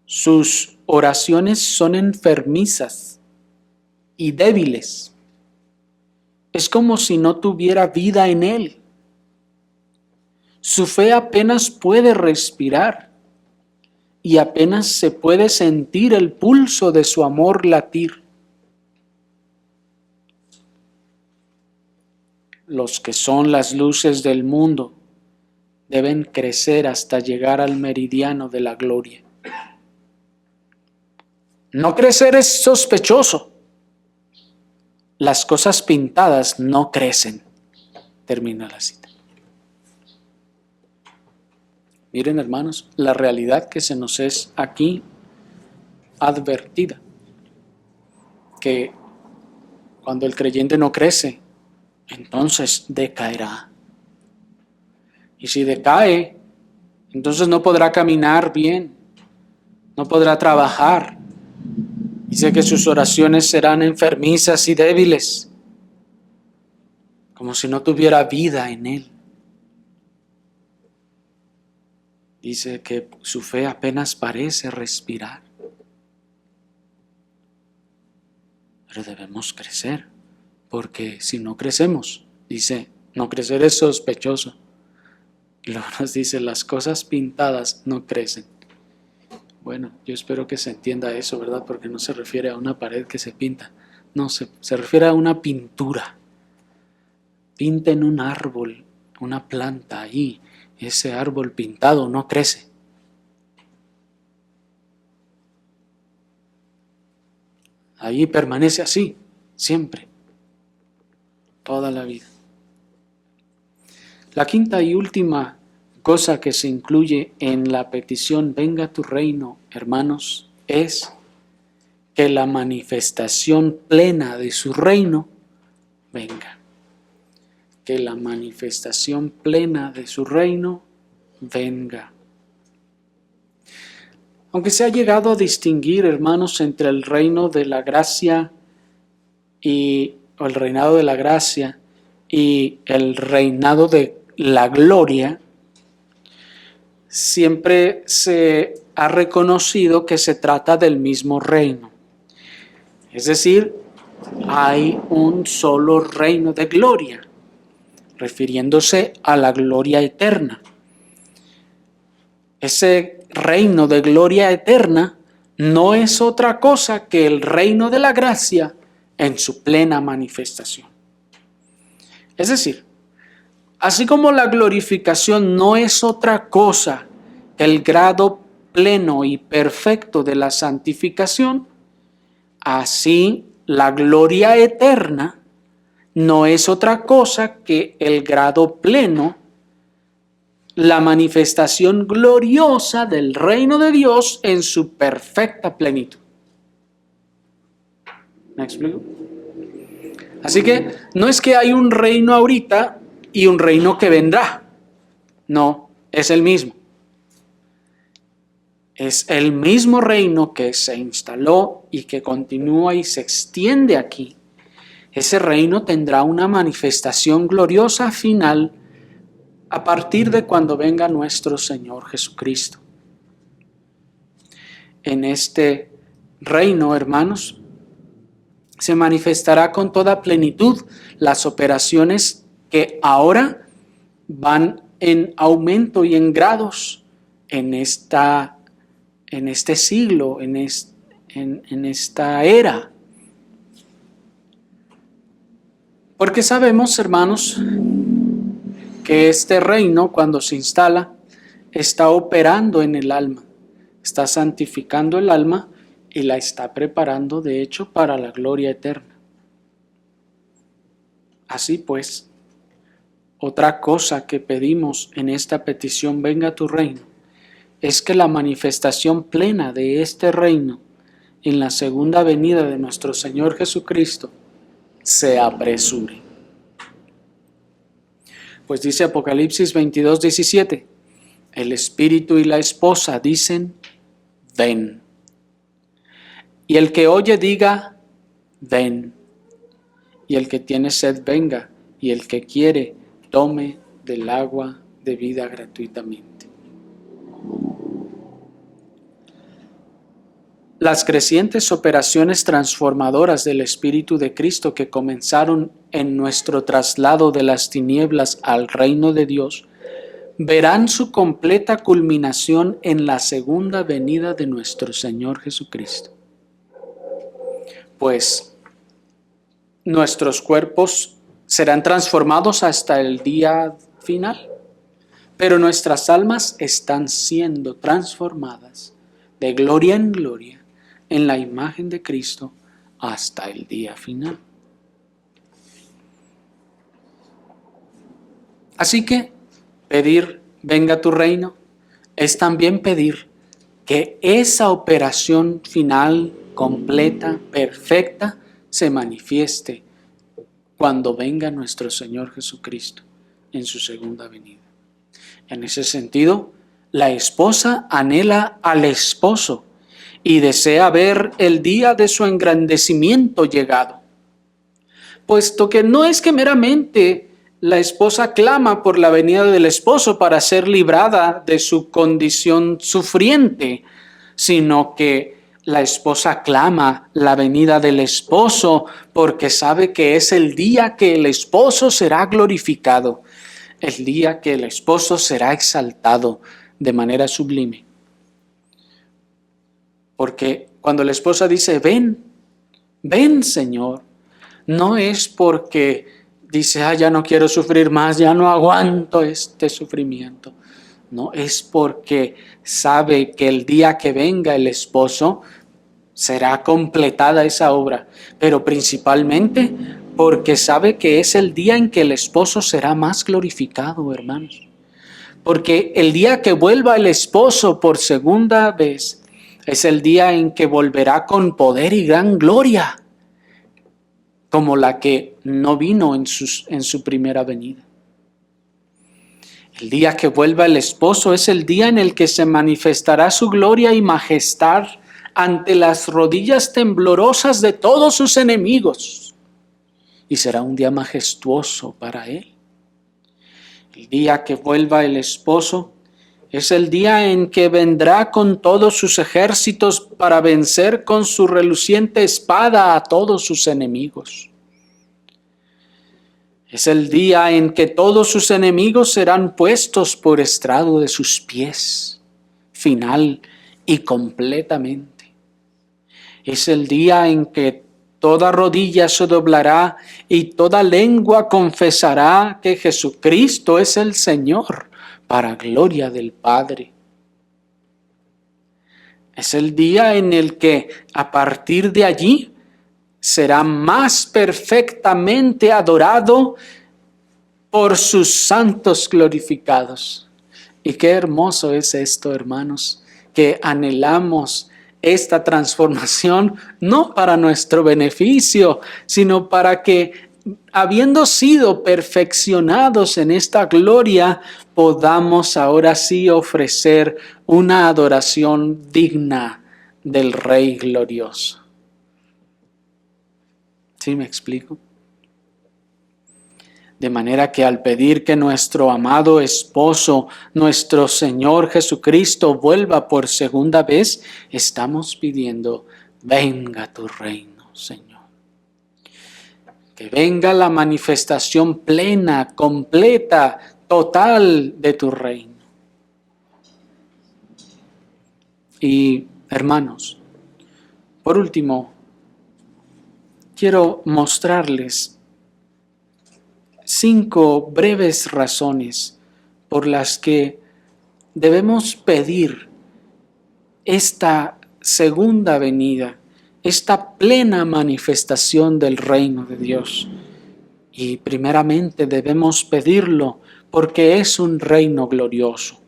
Sus oraciones son enfermizas y débiles. Es como si no tuviera vida en él. Su fe apenas puede respirar y apenas se puede sentir el pulso de su amor latir. Los que son las luces del mundo deben crecer hasta llegar al meridiano de la gloria. No crecer es sospechoso. Las cosas pintadas no crecen. Termina la cita. Miren, hermanos, la realidad que se nos es aquí advertida. Que cuando el creyente no crece, entonces decaerá. Y si decae, entonces no podrá caminar bien, no podrá trabajar. Dice que sus oraciones serán enfermizas y débiles, como si no tuviera vida en él. Dice que su fe apenas parece respirar. Pero debemos crecer, porque si no crecemos, dice, no crecer es sospechoso. Y luego nos dice, las cosas pintadas no crecen. Bueno, yo espero que se entienda eso, ¿verdad? Porque no se refiere a una pared que se pinta. No, se refiere a una pintura. Pinten un árbol, una planta ahí. Ese árbol pintado no crece. Ahí permanece así, siempre, toda la vida. La quinta y última cosa que se incluye en la petición venga tu reino, hermanos, es que la manifestación plena de su reino venga. Que la manifestación plena de su reino venga. Aunque se ha llegado a distinguir, hermanos, entre el reino de la gracia o el reinado de la gracia y el reinado de la gloria, siempre se ha reconocido que se trata del mismo reino. Es decir, hay un solo reino de gloria, refiriéndose a la gloria eterna. Ese reino de gloria eterna no es otra cosa que el reino de la gracia en su plena manifestación. Es decir, así como la glorificación no es otra cosa que el grado pleno y perfecto de la santificación, así la gloria eterna no es otra cosa que el grado pleno, la manifestación gloriosa del reino de Dios en su perfecta plenitud. ¿Me explico? Así que no es que hay un reino ahorita y un reino que vendrá. No, es el mismo. Es el mismo reino que se instaló y que continúa y se extiende aquí. Ese reino tendrá una manifestación gloriosa final a partir de cuando venga nuestro Señor Jesucristo. En este reino, hermanos, se manifestará con toda plenitud las operaciones que ahora van en aumento y en grados en este siglo, en esta era. Porque sabemos, hermanos, que este reino, cuando se instala, está operando en el alma, está santificando el alma y la está preparando, de hecho, para la gloria eterna. Así pues, otra cosa que pedimos en esta petición, venga tu reino, es que la manifestación plena de este reino en la segunda venida de nuestro Señor Jesucristo se apresure. Pues dice Apocalipsis 22:17, el espíritu y la esposa dicen, ven. Y el que oye diga, ven. Y el que tiene sed venga, y el que quiere tome del agua de vida gratuitamente. Las crecientes operaciones transformadoras del Espíritu de Cristo que comenzaron en nuestro traslado de las tinieblas al reino de Dios verán su completa culminación en la segunda venida de nuestro Señor Jesucristo. Pues nuestros cuerpos serán transformados hasta el día final, pero nuestras almas están siendo transformadas de gloria en gloria en la imagen de Cristo hasta el día final. Así que pedir venga tu reino es también pedir que esa operación final, completa, perfecta, se manifieste cuando venga nuestro Señor Jesucristo en su segunda venida. En ese sentido, la esposa anhela al esposo y desea ver el día de su engrandecimiento llegado, puesto que no es que meramente la esposa clama por la venida del esposo para ser librada de su condición sufriente, sino que la esposa clama la venida del esposo porque sabe que es el día que el esposo será glorificado, el día que el esposo será exaltado de manera sublime. Porque cuando la esposa dice, ven, ven Señor, no es porque dice, ya no quiero sufrir más, ya no aguanto este sufrimiento. No, es porque sabe que el día que venga el esposo será completada esa obra, pero principalmente porque sabe que es el día en que el esposo será más glorificado, hermanos. Porque el día que vuelva el esposo por segunda vez es el día en que volverá con poder y gran gloria, como la que no vino en su primera venida. El día que vuelva el esposo es el día en el que se manifestará su gloria y majestad ante las rodillas temblorosas de todos sus enemigos. Y será un día majestuoso para él. El día que vuelva el esposo es el día en que vendrá con todos sus ejércitos para vencer con su reluciente espada a todos sus enemigos. Es el día en que todos sus enemigos serán puestos por estrado de sus pies, final y completamente. Es el día en que toda rodilla se doblará y toda lengua confesará que Jesucristo es el Señor, para gloria del Padre. Es el día en el que a partir de allí será más perfectamente adorado por sus santos glorificados. Y qué hermoso es esto, hermanos, que anhelamos esta transformación no para nuestro beneficio, sino para que, habiendo sido perfeccionados en esta gloria, podamos ahora sí ofrecer una adoración digna del Rey glorioso. ¿Sí me explico? De manera que al pedir que nuestro amado esposo, nuestro Señor Jesucristo, vuelva por segunda vez, estamos pidiendo, venga tu reino, Señor. Que venga la manifestación plena, completa, total de tu reino. Y hermanos, por último, quiero mostrarles 5 breves razones por las que debemos pedir esta segunda venida, esta plena manifestación del reino de Dios. Y primeramente debemos pedirlo porque es un reino glorioso.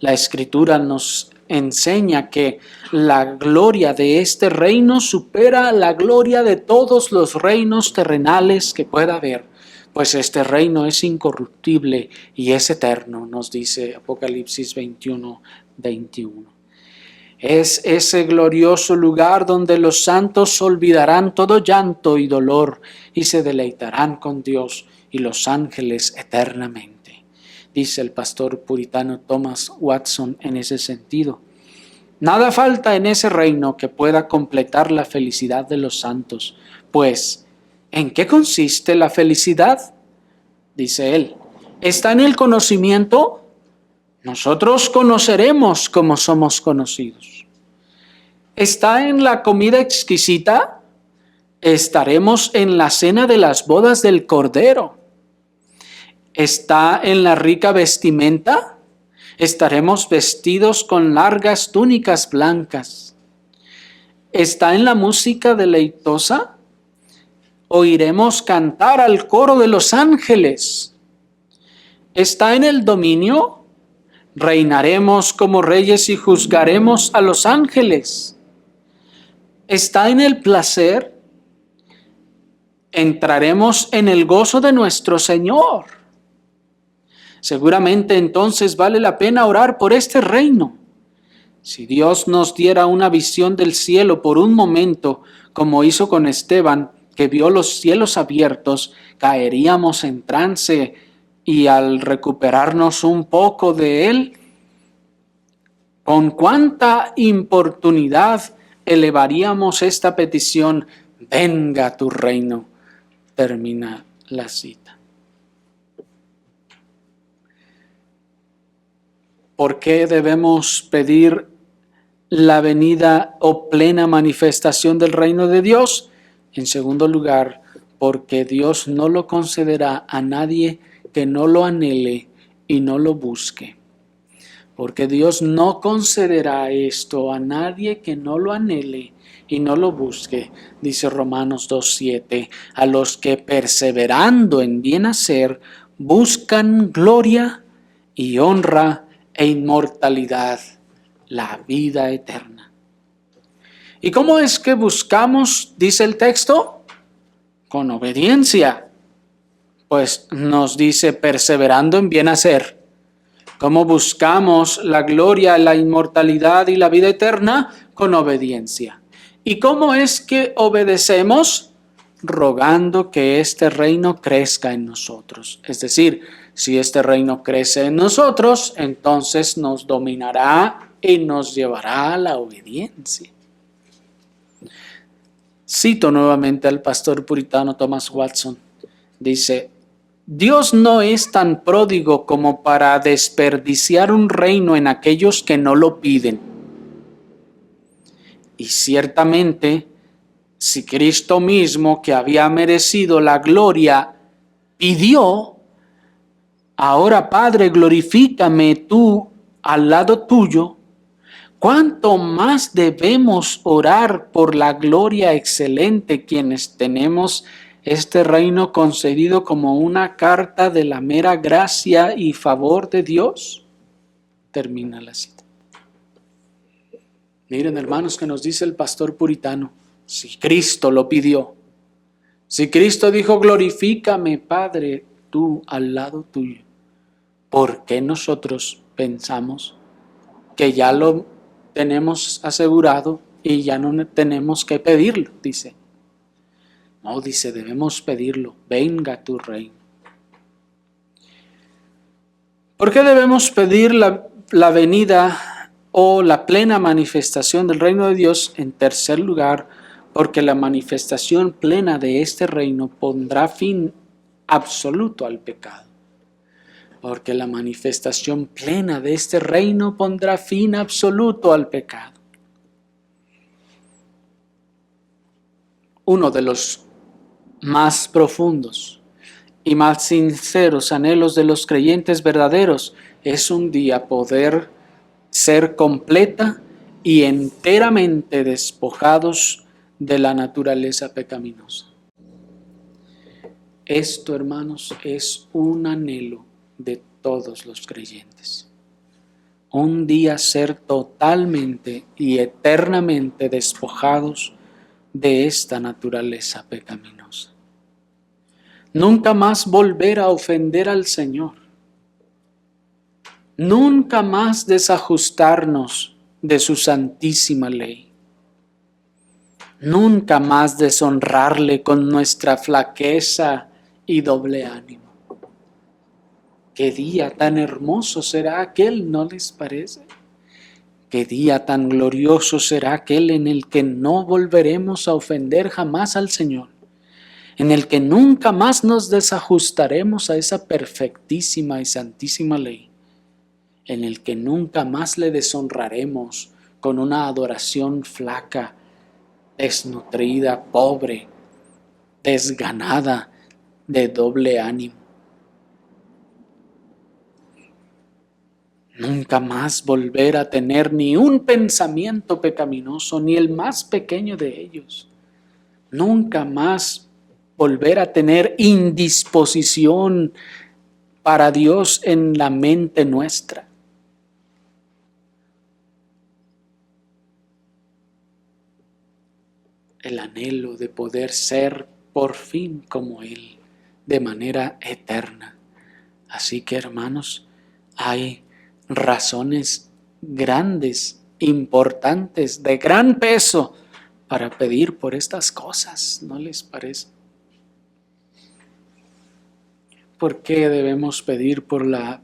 La Escritura nos enseña que la gloria de este reino supera la gloria de todos los reinos terrenales que pueda haber, pues este reino es incorruptible y es eterno, nos dice Apocalipsis 21:21. Es ese glorioso lugar donde los santos olvidarán todo llanto y dolor y se deleitarán con Dios y los ángeles eternamente. Dice el pastor puritano Thomas Watson en ese sentido. Nada falta en ese reino que pueda completar la felicidad de los santos, pues ¿en qué consiste la felicidad? Dice él. ¿Está en el conocimiento? Nosotros conoceremos como somos conocidos. ¿Está en la comida exquisita? Estaremos en la cena de las bodas del Cordero. ¿Está en la rica vestimenta? Estaremos vestidos con largas túnicas blancas. ¿Está en la música deleitosa? Oiremos cantar al coro de los ángeles. ¿Está en el dominio? Reinaremos como reyes y juzgaremos a los ángeles. ¿Está en el placer? Entraremos en el gozo de nuestro Señor. Seguramente entonces vale la pena orar por este reino. Si Dios nos diera una visión del cielo por un momento, como hizo con Esteban, que vio los cielos abiertos, caeríamos en trance y al recuperarnos un poco de él, ¿con cuánta importunidad elevaríamos esta petición? Venga tu reino. Termina la cita. ¿Por qué debemos pedir la venida o plena manifestación del reino de Dios? En segundo lugar, porque Dios no lo concederá a nadie que no lo anhele y no lo busque. Porque Dios no concederá esto a nadie que no lo anhele y no lo busque, dice Romanos 2:7, a los que perseverando en bien hacer buscan gloria y honra e inmortalidad, la vida eterna. ¿Y cómo es que buscamos, dice el texto? Con obediencia. Pues nos dice perseverando en bien hacer. ¿Cómo buscamos la gloria, la inmortalidad y la vida eterna? Con obediencia. ¿Y cómo es que obedecemos? Rogando que este reino crezca en nosotros. Es decir, si este reino crece en nosotros, entonces nos dominará y nos llevará a la obediencia. Cito nuevamente al pastor puritano Thomas Watson. Dice: Dios no es tan pródigo como para desperdiciar un reino en aquellos que no lo piden. Y ciertamente, si Cristo mismo, que había merecido la gloria, pidió: ahora, Padre, glorifícame tú al lado tuyo, ¿cuánto más debemos orar por la gloria excelente quienes tenemos este reino concedido como una carta de la mera gracia y favor de Dios? Termina la cita. Miren, hermanos, que nos dice el pastor puritano: si Cristo lo pidió, si Cristo dijo glorifícame, Padre, tú al lado tuyo, ¿por qué nosotros pensamos que ya lo tenemos asegurado y ya no tenemos que pedirlo? Dice. No, dice, debemos pedirlo. Venga tu reino. ¿Por qué debemos pedir la venida o la plena manifestación del reino de Dios? En tercer lugar, porque la manifestación plena de este reino pondrá fin absoluto al pecado. Porque la manifestación plena de este reino pondrá fin absoluto al pecado. Uno de los más profundos y más sinceros anhelos de los creyentes verdaderos es un día poder ser completa y enteramente despojados de la naturaleza pecaminosa. Esto, hermanos, es un anhelo de todos los creyentes. Un día ser totalmente y eternamente despojados de esta naturaleza pecaminosa. Nunca más volver a ofender al Señor. Nunca más desajustarnos de su santísima ley. Nunca más deshonrarle con nuestra flaqueza y doble ánimo. Qué día tan hermoso será aquel, ¿no les parece? Qué día tan glorioso será aquel en el que no volveremos a ofender jamás al Señor, en el que nunca más nos desajustaremos a esa perfectísima y santísima ley, en el que nunca más le deshonraremos con una adoración flaca, desnutrida, pobre, desganada, de doble ánimo. Nunca más volver a tener ni un pensamiento pecaminoso, ni el más pequeño de ellos. Nunca más volver a tener indisposición para Dios en la mente nuestra. El anhelo de poder ser por fin como Él, de manera eterna. Así que, hermanos, hay razones grandes, importantes, de gran peso para pedir por estas cosas, ¿no les parece? ¿Por qué debemos pedir por la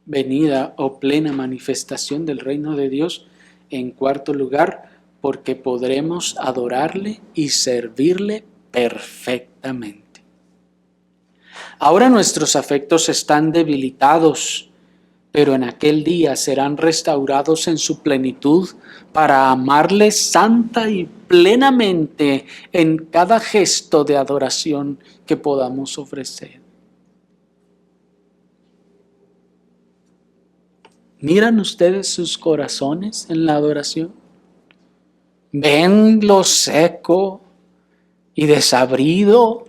venida o plena manifestación del reino de Dios? En cuarto lugar, porque podremos adorarle y servirle perfectamente. Ahora nuestros afectos están debilitados, pero en aquel día serán restaurados en su plenitud para amarle santa y plenamente en cada gesto de adoración que podamos ofrecer. ¿Miran ustedes sus corazones en la adoración? ¿Ven lo seco y desabrido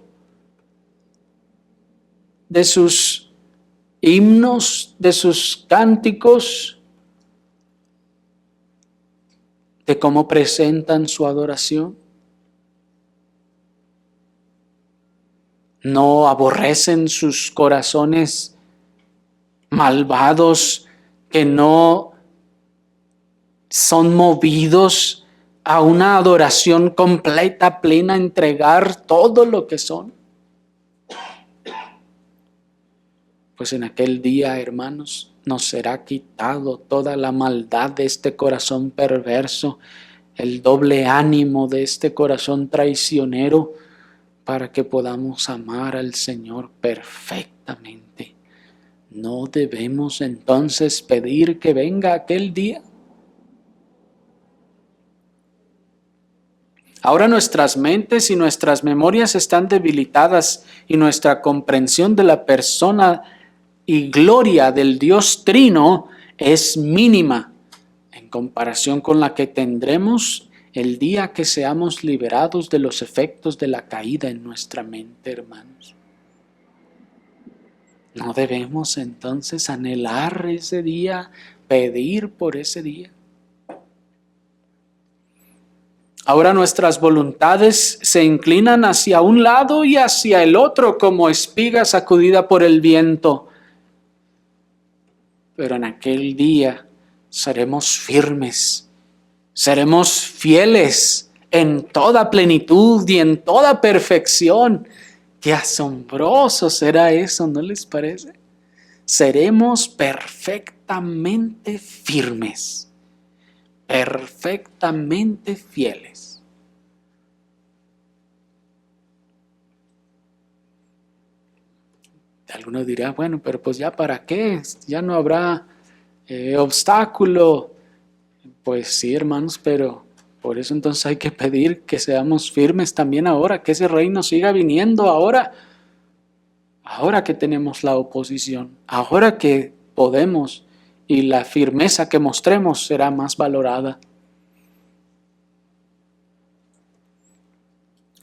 de sus himnos, de sus cánticos, de cómo presentan su adoración? ¿No aborrecen sus corazones malvados que no son movidos a una adoración completa, plena, entregar todo lo que son? Pues en aquel día, hermanos, nos será quitado toda la maldad de este corazón perverso, el doble ánimo de este corazón traicionero, para que podamos amar al Señor perfectamente. ¿No debemos entonces pedir que venga aquel día? Ahora nuestras mentes y nuestras memorias están debilitadas y nuestra comprensión de la persona y gloria del Dios Trino es mínima en comparación con la que tendremos el día que seamos liberados de los efectos de la caída en nuestra mente, hermanos. ¿No debemos entonces anhelar ese día, pedir por ese día? Ahora nuestras voluntades se inclinan hacia un lado y hacia el otro como espiga sacudida por el viento. Pero en aquel día seremos firmes, seremos fieles en toda plenitud y en toda perfección. ¡Qué asombroso será eso! ¿No les parece? Seremos perfectamente firmes, perfectamente fieles. Alguno dirá, bueno, pero pues ya para qué, ya no habrá obstáculo. Pues sí, hermanos, pero por eso entonces hay que pedir que seamos firmes también ahora, que ese reino siga viniendo ahora que tenemos la oposición, ahora que podemos, y la firmeza que mostremos será más valorada.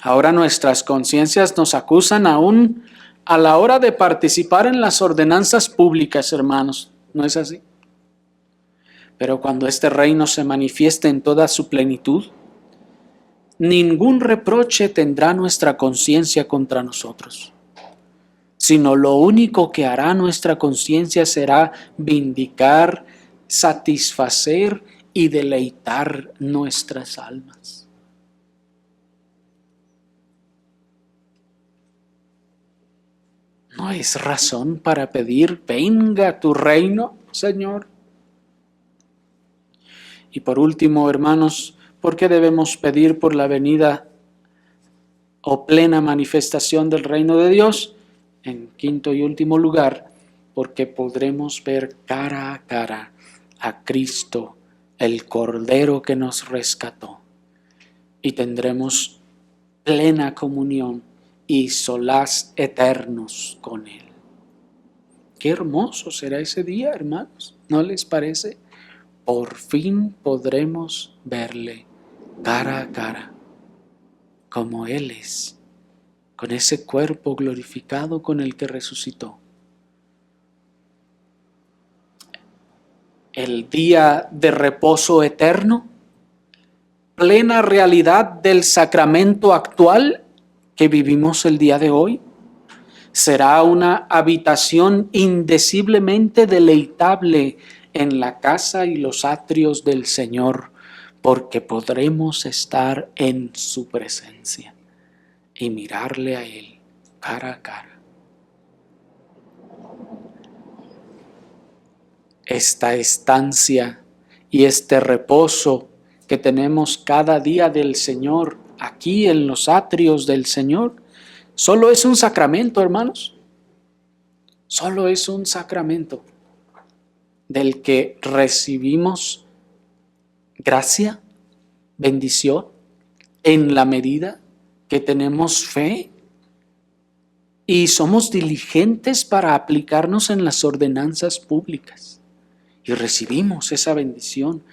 Ahora nuestras conciencias nos acusan aún a la hora de participar en las ordenanzas públicas, hermanos, ¿no es así? Pero cuando este reino se manifieste en toda su plenitud, ningún reproche tendrá nuestra conciencia contra nosotros, sino lo único que hará nuestra conciencia será vindicar, satisfacer y deleitar nuestras almas. ¿No es razón para pedir, venga tu reino, Señor? Y por último, hermanos, ¿por qué debemos pedir por la venida o plena manifestación del reino de Dios? En quinto y último lugar, porque podremos ver cara a cara a Cristo, el Cordero que nos rescató, y tendremos plena comunión y solaz eternos con Él. Qué hermoso será ese día, hermanos, ¿no les parece? Por fin podremos verle cara a cara, como Él es, con ese cuerpo glorificado con el que resucitó. El día de reposo eterno, plena realidad del sacramento actual que vivimos el día de hoy, será una habitación indeciblemente deleitable en la casa y los atrios del Señor, porque podremos estar en su presencia y mirarle a Él cara a cara. Esta estancia y este reposo que tenemos cada día del Señor, aquí en los atrios del Señor, solo es un sacramento, hermanos. Solo es un sacramento del que recibimos gracia, bendición, en la medida que tenemos fe y somos diligentes para aplicarnos en las ordenanzas públicas. Y recibimos esa bendición,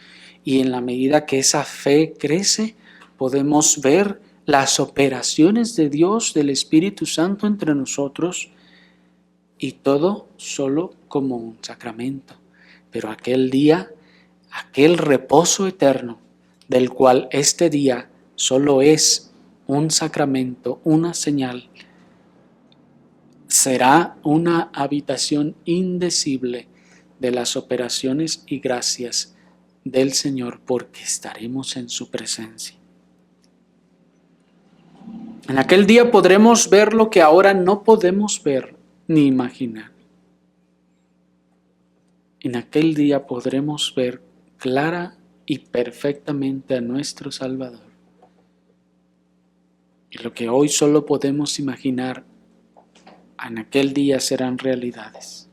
y en la medida que esa fe crece, podemos ver las operaciones de Dios, del Espíritu Santo entre nosotros, y todo solo como un sacramento. Pero aquel día, aquel reposo eterno, del cual este día solo es un sacramento, una señal, será una habitación indecible de las operaciones y gracias del Señor, porque estaremos en su presencia. En aquel día podremos ver lo que ahora no podemos ver ni imaginar. En aquel día podremos ver clara y perfectamente a nuestro Salvador. Y lo que hoy solo podemos imaginar, en aquel día serán realidades.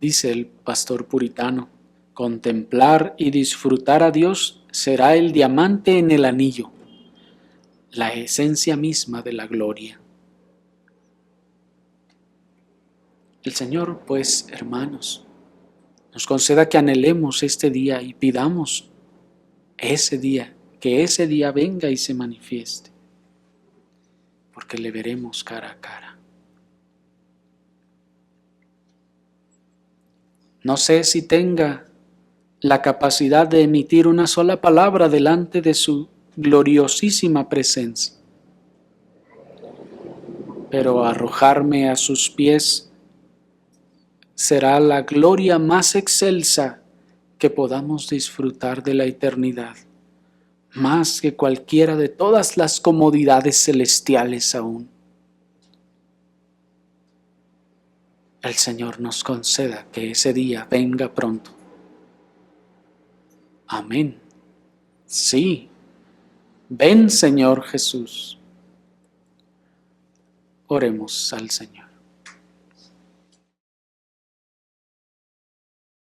Dice el pastor puritano, contemplar y disfrutar a Dios será el diamante en el anillo, la esencia misma de la gloria. El Señor, pues, hermanos, nos conceda que anhelemos este día y pidamos ese día, que ese día venga y se manifieste, porque le veremos cara a cara. No sé si tenga la capacidad de emitir una sola palabra delante de su gloriosísima presencia, pero arrojarme a sus pies será la gloria más excelsa que podamos disfrutar de la eternidad, más que cualquiera de todas las comodidades celestiales aún. El Señor nos conceda que ese día venga pronto. Amén. Sí, ven Señor Jesús. Oremos al Señor.